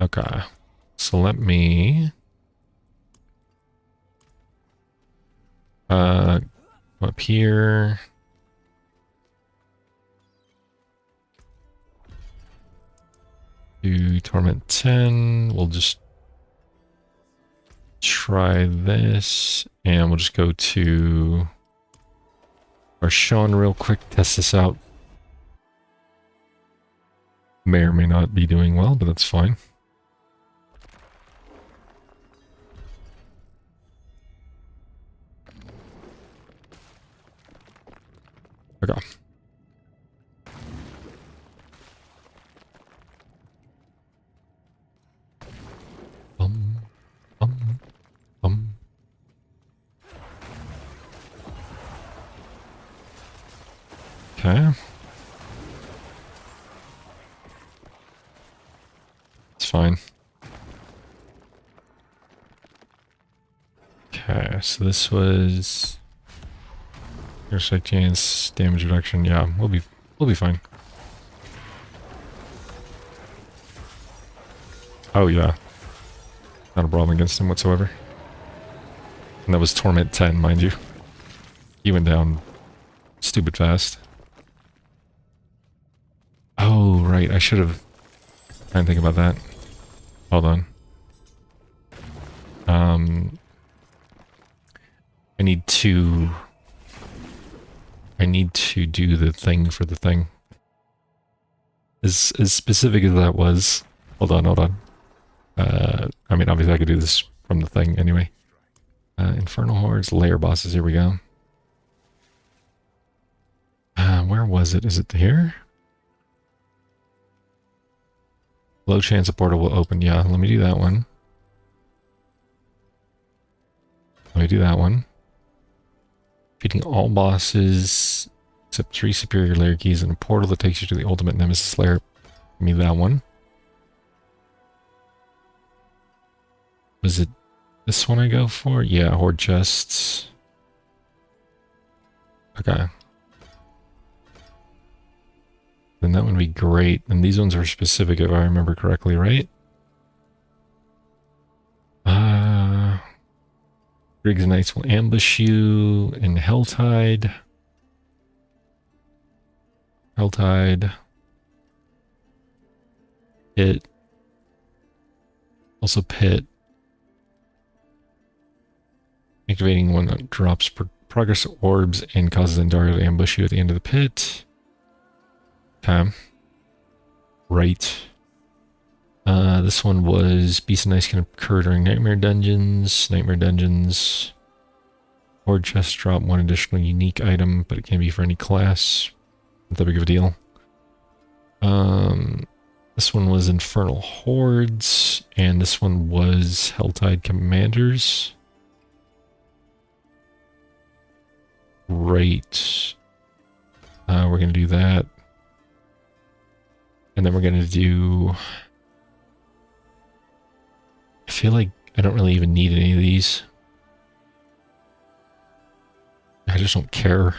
Okay. So let me up here. Do Torment 10. We'll just try this, and we'll just go to our Sean real quick, test this out. May or may not be doing well, but that's fine. Okay. Bum, bum, bum. Okay. It's fine. Okay, so this was airstrike chance, damage reduction. Yeah, we'll be fine. Oh yeah, not a problem against him whatsoever. And that was Torment 10, mind you. He went down stupid fast. Oh right, I should have. I didn't think about that. Hold on. I need to do the thing for the thing. As specific as that was. Hold on. I mean, obviously I could do this from the thing anyway. Infernal Hordes, layer bosses, here we go. Where was it? Is it here? Low chance a portal will open. Yeah, let me do that one. Let me do that one. Defeating all bosses except 3 superior layer keys and a portal that takes you to the ultimate nemesis layer. Give me that one. Was it this one I go for? Yeah, horde chests. Okay. Then that would be great. And these ones are specific if I remember correctly, right? Griggs Knights will ambush you in Helltide. Pit. Also Pit. Activating one that drops progress orbs and causes Endario to ambush you at the end of the pit. Okay. Right. This one was Beast of Nice can occur during Nightmare Dungeons. Horde chest drop one additional unique item, but it can be for any class. Not that big of a deal. This one was Infernal Hordes, and this one was Helltide Commanders. Right. We're gonna do that. And then we're gonna do... I feel like I don't really even need any of these. I just don't care.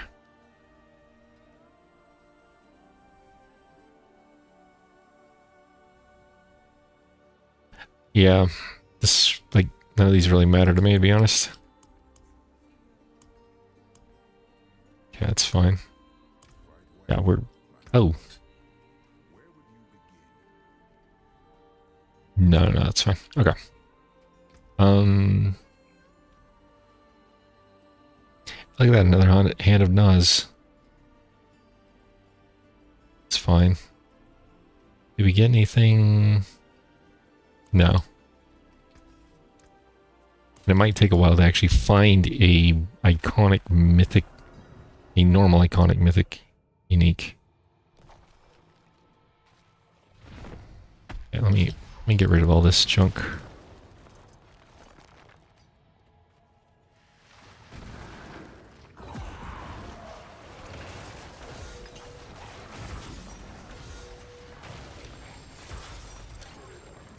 Yeah, this, like, none of these really matter to me, to be honest. Okay, that's fine. Yeah, we're... Oh. No, that's fine. Okay. Look at that, another hand of Naz. It's fine. Did we get anything? No. And it might take a while to actually find a iconic mythic, a normal iconic mythic unique. Okay, let me get rid of all this junk.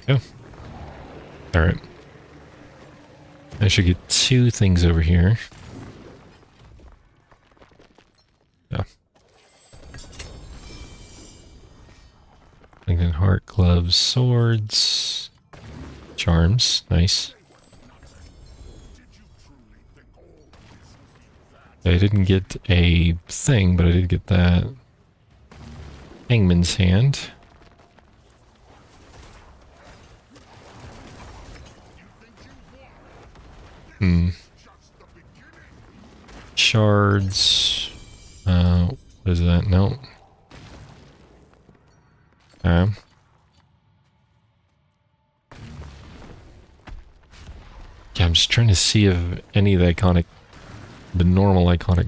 Yeah. Alright. I should get 2 things over here. Yeah. Lincoln heart, gloves, swords, charms. Nice. I didn't get a thing, but I did get that. Hangman's hand. Shards. What is that? No. Okay. Yeah, I'm just trying to see if any of the normal iconic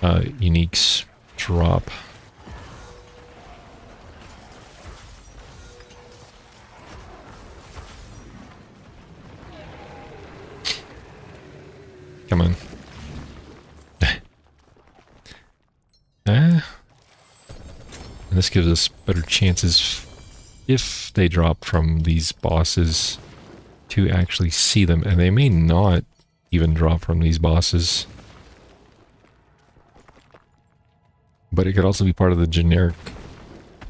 uniques drop. Come on. And this gives us better chances if they drop from these bosses to actually see them, and they may not even drop from these bosses. But it could also be part of the generic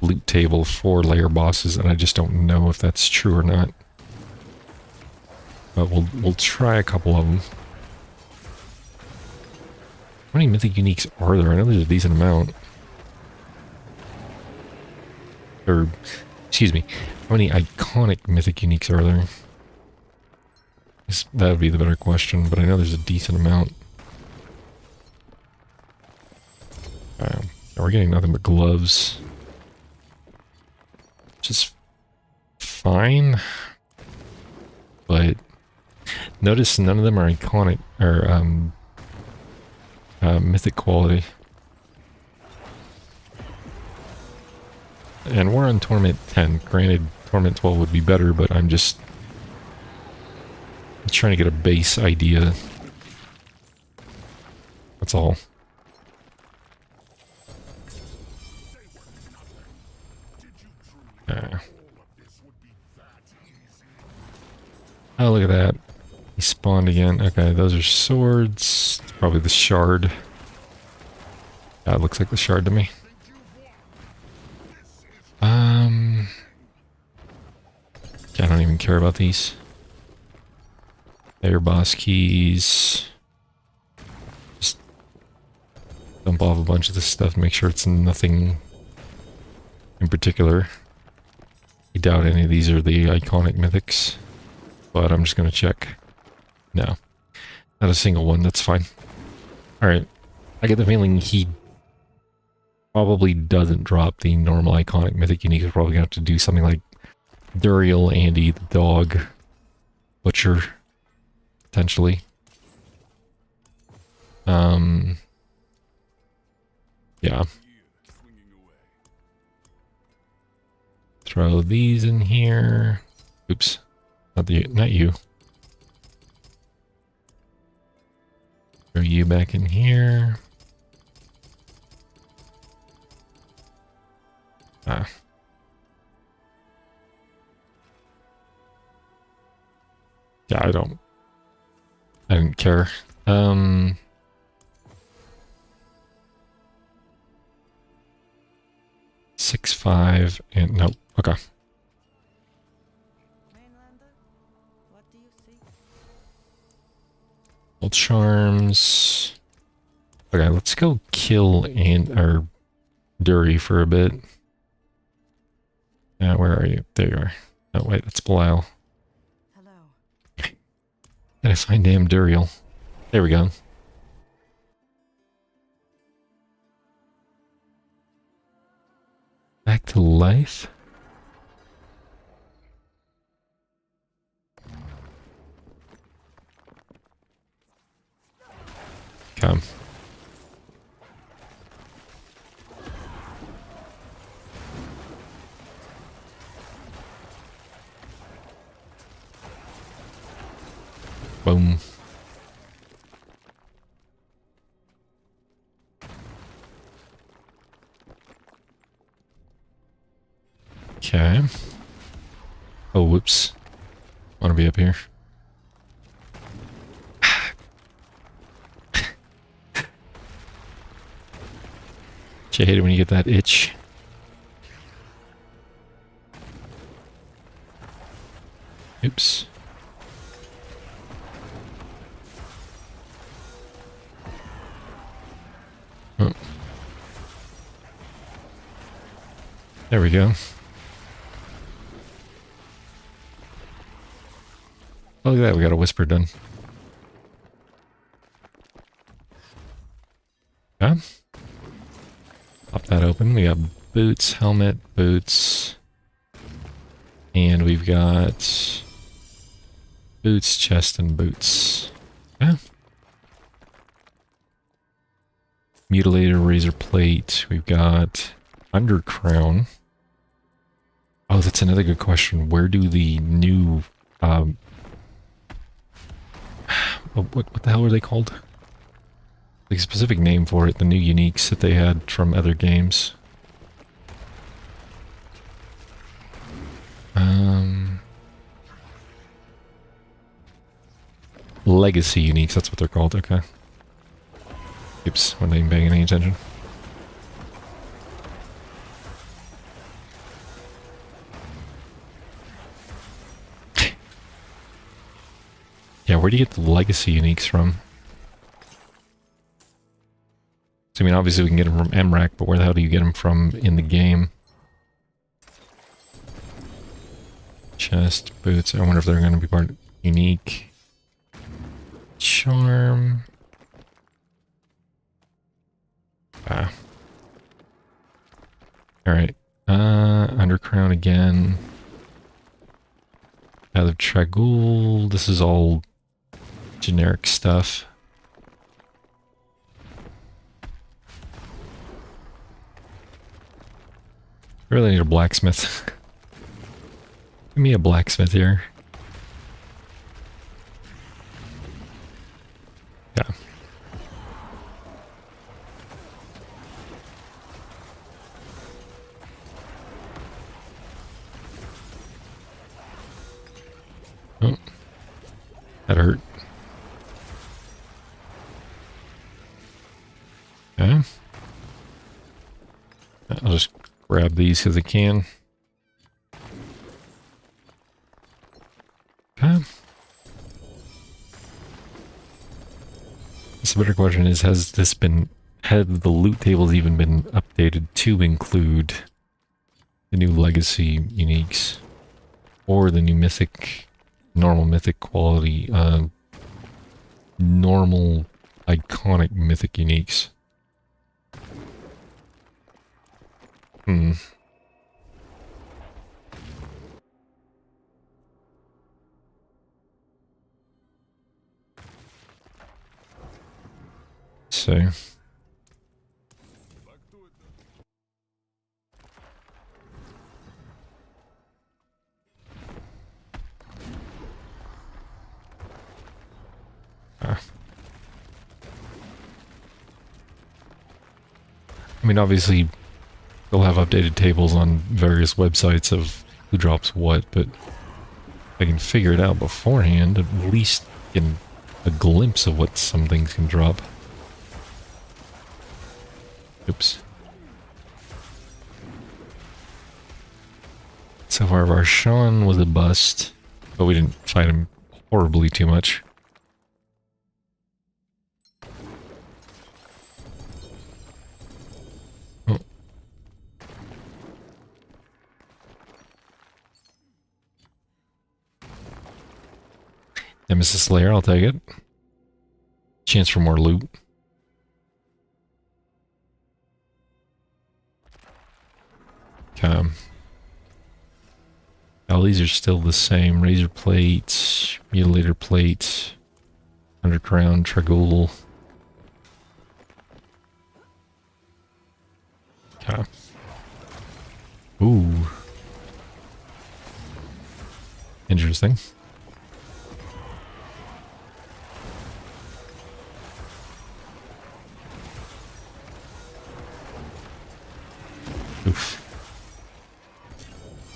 loot table for layer bosses, and I just don't know if that's true or not. But we'll try a couple of them. How many mythic uniques are there? I know there's a decent amount. Or, excuse me, how many iconic mythic uniques are there? That would be the better question, but I know there's a decent amount. We're getting nothing but gloves. Which is fine. But notice none of them are iconic, or mythic quality. And we're on Torment 10. Granted, Torment 12 would be better, but I'm just trying to get a base idea. That's all. Oh, look at that. He spawned again. Okay, those are swords. It's probably the shard. That looks like the shard to me. I don't even care about these. They're boss keys. Just dump off a bunch of this stuff, make sure it's nothing in particular. I doubt any of these are the iconic mythics, but I'm just gonna check. No, not a single one. That's fine. Alright, I get the feeling he probably doesn't drop the normal iconic mythic unique. He's probably gonna have to do something like Duriel, Andy, the dog, Butcher, potentially. Yeah. Throw these in here. Oops. Not you. Throw you back in here. Ah. Yeah, I didn't care. 6-5 and nope. Okay. Well, charms. Okay, let's go kill or Dury for a bit. Where are you? There you are. Oh wait, that's Belial. Gotta find damn Duriel. There we go. Back to life? Come. Boom. Okay. Oh, whoops. Want to be up here. You hate it when you get that itch. Oops. Oh. There we go. Oh, look at that, we got a whisper done. Yeah. Pop that open. We got boots, helmet, boots. And we've got boots, chest, and boots. Yeah. Mutilator, razor plate. We've got undercrown. Oh, that's another good question. Where do the new... what the hell are they called? Like a specific name for it. The new uniques that they had from other games. Legacy uniques, that's what they're called, okay. Oops, wasn't even paying any attention. Yeah, where do you get the legacy uniques from? So, I mean, obviously we can get them from MRAC, but where the hell do you get them from in the game? Chest, boots, I wonder if they're going to be part unique. Charm. Ah. Alright. Undercrown again. Path of Tragul. This is all generic stuff. I really need a blacksmith. Give me a blacksmith here. Yeah. Oh. That hurt. Okay. I'll just grab these because I can. Okay. So the better question is, have the loot tables even been updated to include the new legacy uniques? Or the new mythic, normal mythic quality, normal iconic mythic uniques? So I mean, obviously they'll have updated tables on various websites of who drops what, but I can figure it out beforehand, at least get a glimpse of what some things can drop. Oops. So far, Varshan was a bust, but we didn't fight him horribly too much. Oh. Nemesis Slayer, I'll take it. Chance for more loot. Okay. All these are still the same. Razor plate, mutilator plate, underground, Tragul. Okay. Ooh. Interesting. Oof.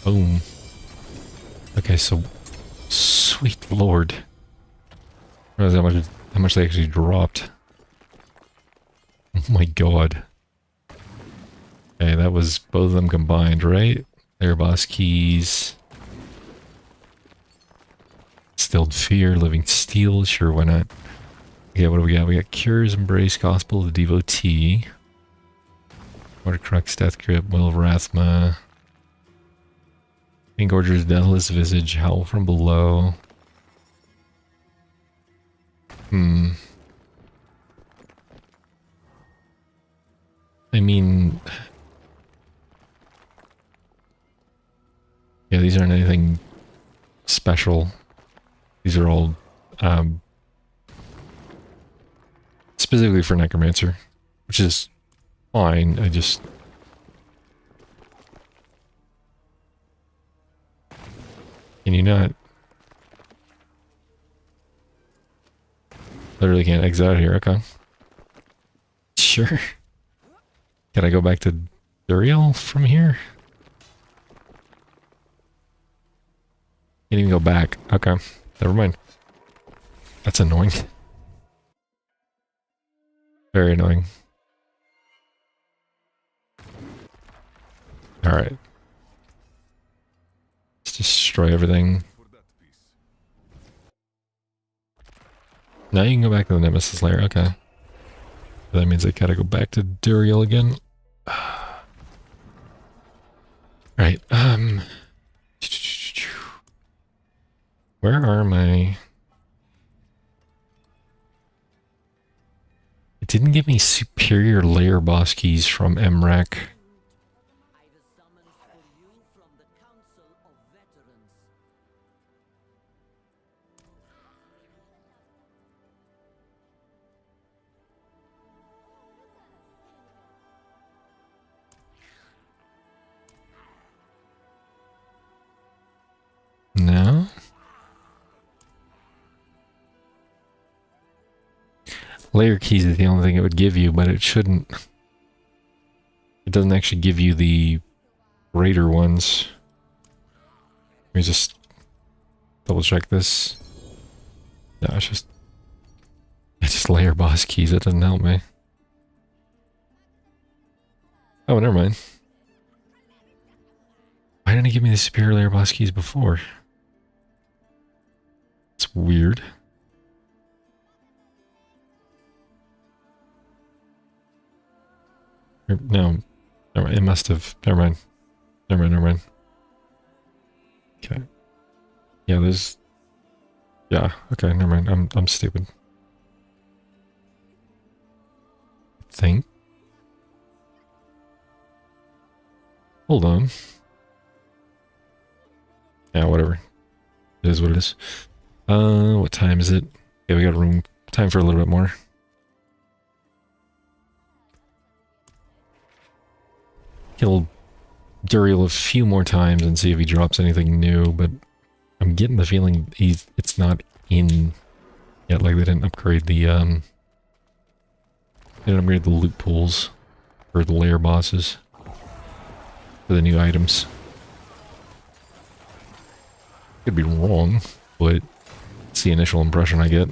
Boom. Okay, so sweet lord. I realize how much they actually dropped. Oh my god. Okay, that was both of them combined, right? Their boss keys. Stilled Fear, Living Steel, sure, why not? Okay, what do we got? We got Cures, Embrace, Gospel of the Devotee. Watercrux, Death Grip, Will of Rathma. Engorger's Deathless Visage, Howl from Below. I mean... yeah, these these aren't anything special. These are all specifically for Necromancer, which is fine. I just... Can you not? Literally can't exit out of here. Okay. Sure. Can I go back to Duriel from here? Can't even go back. Okay. Never mind. That's annoying. Very annoying. Alright. Let's destroy everything. Now you can go back to the Nemesis lair. Okay. That means I gotta go back to Duriel again. Right. Where are my... It didn't give me superior layer boss keys from MRAC. No? Layer keys is the only thing it would give you, but it shouldn't. It doesn't actually give you the greater ones. Let me just double check this. No, it's just layer boss keys. That doesn't help me. Oh, never mind. Why didn't it give me the superior layer boss keys before? It's weird. No, never mind. It must have. Never mind. Never mind. Okay. Yeah, there's... Yeah, okay, never mind. I'm stupid. I think. Hold on. Yeah, whatever. It is what it is. What time is it? Yeah, we got room. Time for a little bit more. Kill Duriel a few more times and see if he drops anything new, but I'm getting the feeling it's not in yet. Like they didn't upgrade the loot pools for the lair bosses for the new items. Could be wrong, but it's the initial impression I get.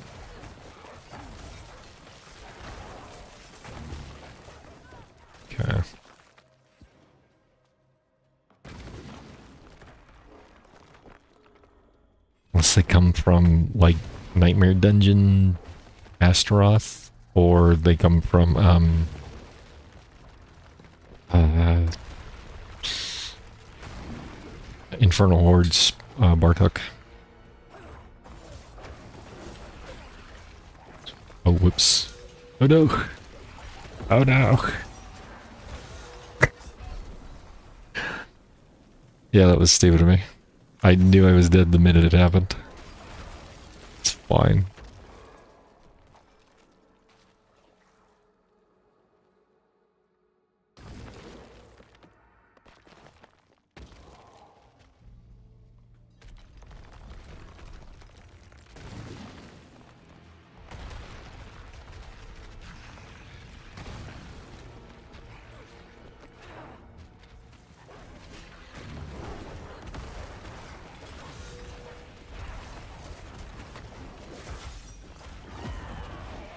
Okay. Unless they come from, like, Nightmare Dungeon, Astaroth, or they come from, Infernal Hordes, Bartok. Oh, whoops. Oh no! Oh no! Yeah, that was stupid of me. I knew I was dead the minute it happened. It's fine.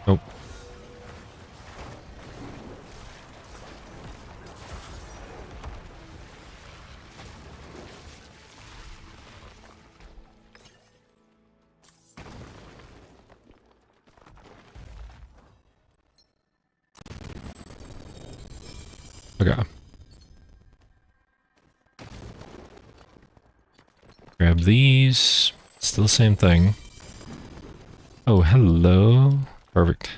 Nope. Okay. Grab these. Still the same thing. Oh, hello. Perfect.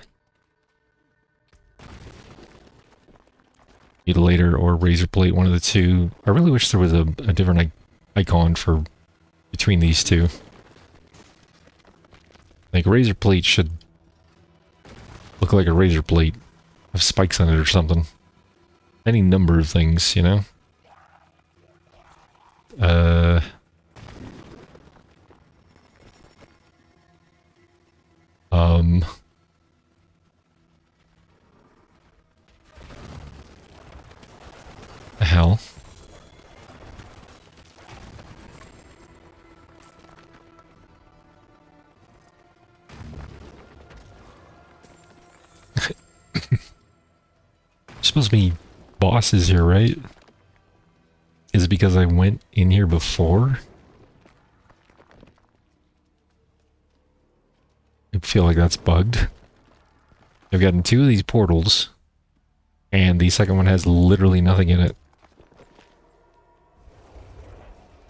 Mutilator or razor plate, one of the two. I really wish there was a different icon for between these two. Like, razor plate should look like a razor plate. Have spikes on it or something. Any number of things, you know? The hell? Supposed to be bosses here, right? Is it because I went in here before? I feel like that's bugged. I've gotten 2 of these portals, and the second one has literally nothing in it.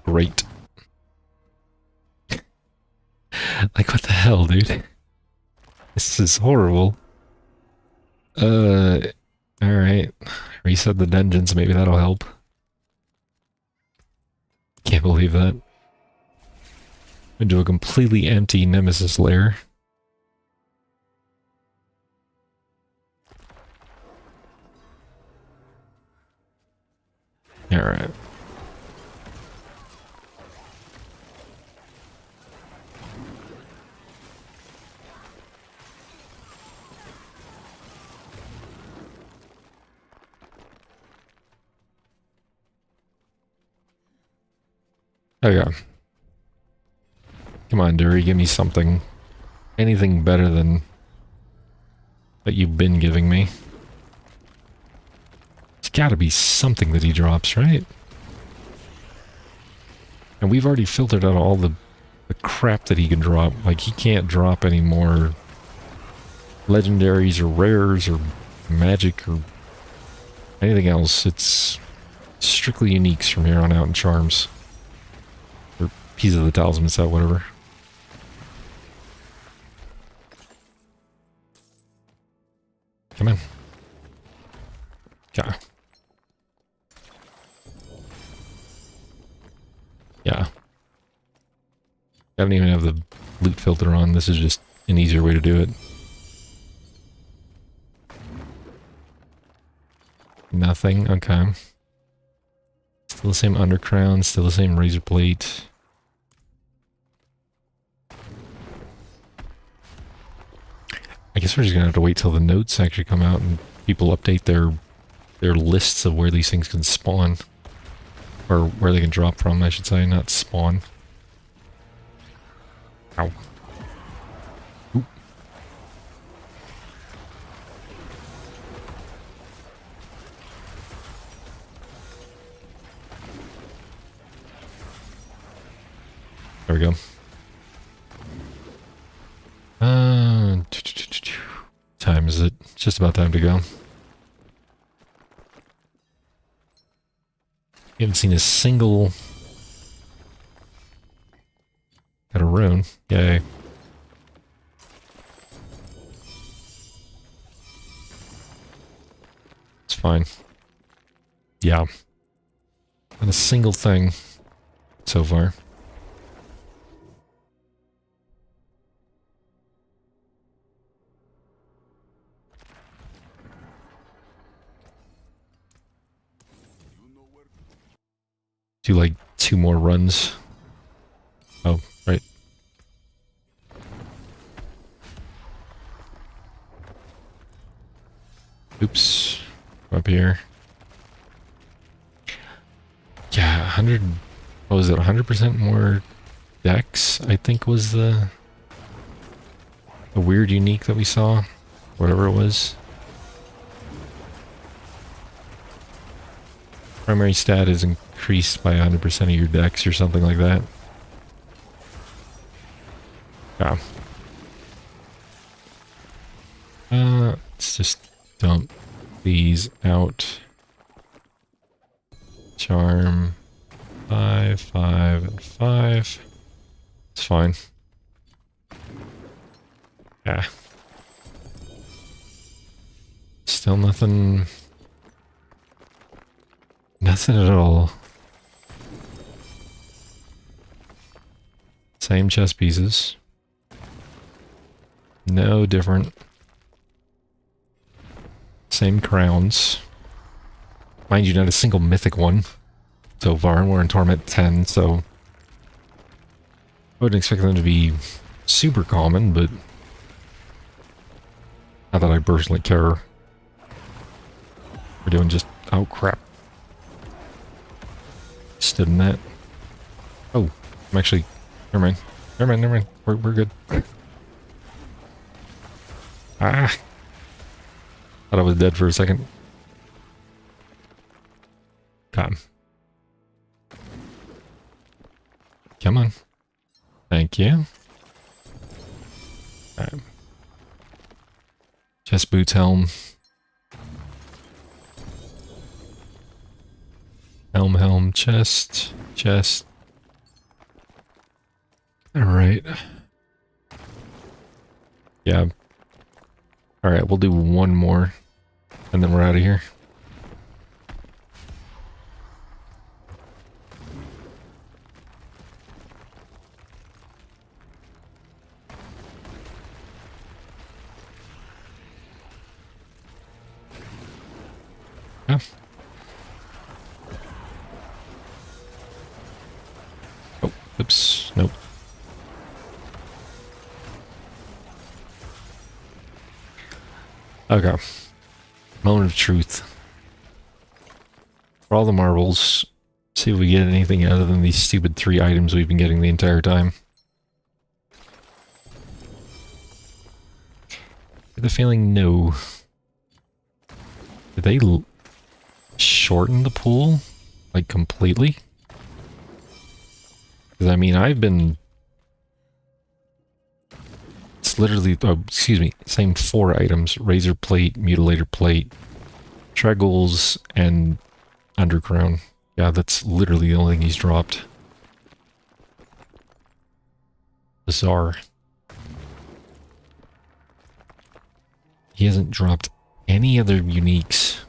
Great. Like, what the hell, dude? This is horrible. Alright. Reset the dungeons, maybe that'll help. Can't believe that. Into a completely empty Nemesis lair. Alright. Okay. Come on, Dury, give me something. Anything better than what you've been giving me. It's gotta be something that he drops, right? And we've already filtered out all the crap that he can drop. Like, he can't drop any more legendaries or rares or magic or anything else. It's strictly uniques from here on out and charms. Or Piece of the Talisman set, whatever. Come in. Yeah. Yeah. I don't even have the loot filter on. This is just an easier way to do it. Nothing. Okay. Still the same undercrown. Still the same razor plate. I guess we're just gonna have to wait till the notes actually come out and people update their lists of where these things can spawn. Or where they can drop from, I should say, not spawn. Ow. Oop. There we go. Time is it? It's just about time to go. You haven't seen a single... Got a rune. Yay. It's fine. Yeah. Not a single thing so far. Do like 2 more runs. Oh, right. Oops. Up here. Yeah, 100... What was it? 100% more dex, I think was the weird unique that we saw. Whatever it was. Primary stat is increased by 100% of your dex or something like that. Yeah. Let's just dump these out. Charm 5, 5, and 5. It's fine. Yeah. Still nothing. Nothing at all. Same chess pieces. No different. Same crowns. Mind you, not a single mythic one so far, and we're in Torment 10, so I wouldn't expect them to be super common, but not that I personally care. We're doing just... oh crap. Stood in that. Oh, I'm actually... never mind. Never mind, never mind. We're good. Ah! Thought I was dead for a second. Come. Come on. Thank you. Alright. Chest boots, helm. Helm, chest, chest. Alright. Yeah. Alright, we'll do one more. And then we're out of here. Yeah. Oh, oops. Nope. Okay. Moment of truth. For all the marbles, see if we get anything other than these stupid 3 items we've been getting the entire time. I have the feeling no. Did they shorten the pool? Like, completely? Because, I mean, I've been... it's literally... oh, excuse me. Same 4 items. Razor plate, mutilator plate, Treggles, and undercrown. Yeah, that's literally the only thing he's dropped. Bizarre. He hasn't dropped any other uniques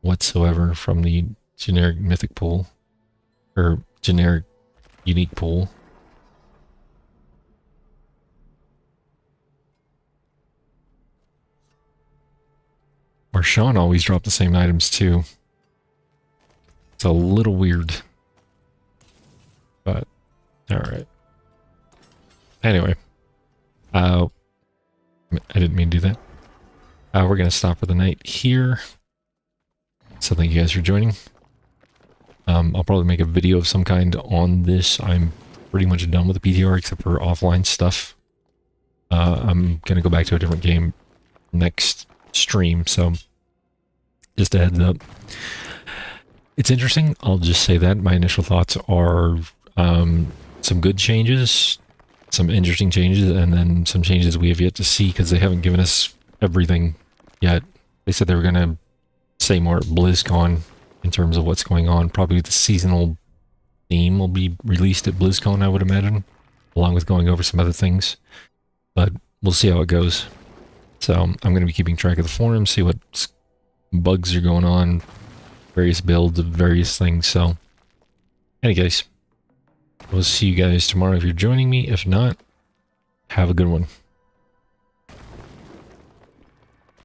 whatsoever from the generic mythic pool. Or generic unique pool. Marshawn always dropped the same items too. It's a little weird. But, alright. Anyway. I didn't mean to do that. We're going to stop for the night here. So thank you guys for joining. I'll probably make a video of some kind on this. I'm pretty much done with the PTR except for offline stuff. I'm going to go back to a different game next stream, so just a heads up. It's interesting, I'll just say that. My initial thoughts are some good changes, some interesting changes, and then some changes we have yet to see because they haven't given us everything yet. They said they were going to say more at BlizzCon in terms of what's going on. Probably the seasonal theme will be released at BlizzCon, I would imagine, along with going over some other things. But we'll see how it goes. So I'm going to be keeping track of the forums, see what bugs are going on, various builds of various things. So, anyway guys, we'll see you guys tomorrow if you're joining me. If not, have a good one.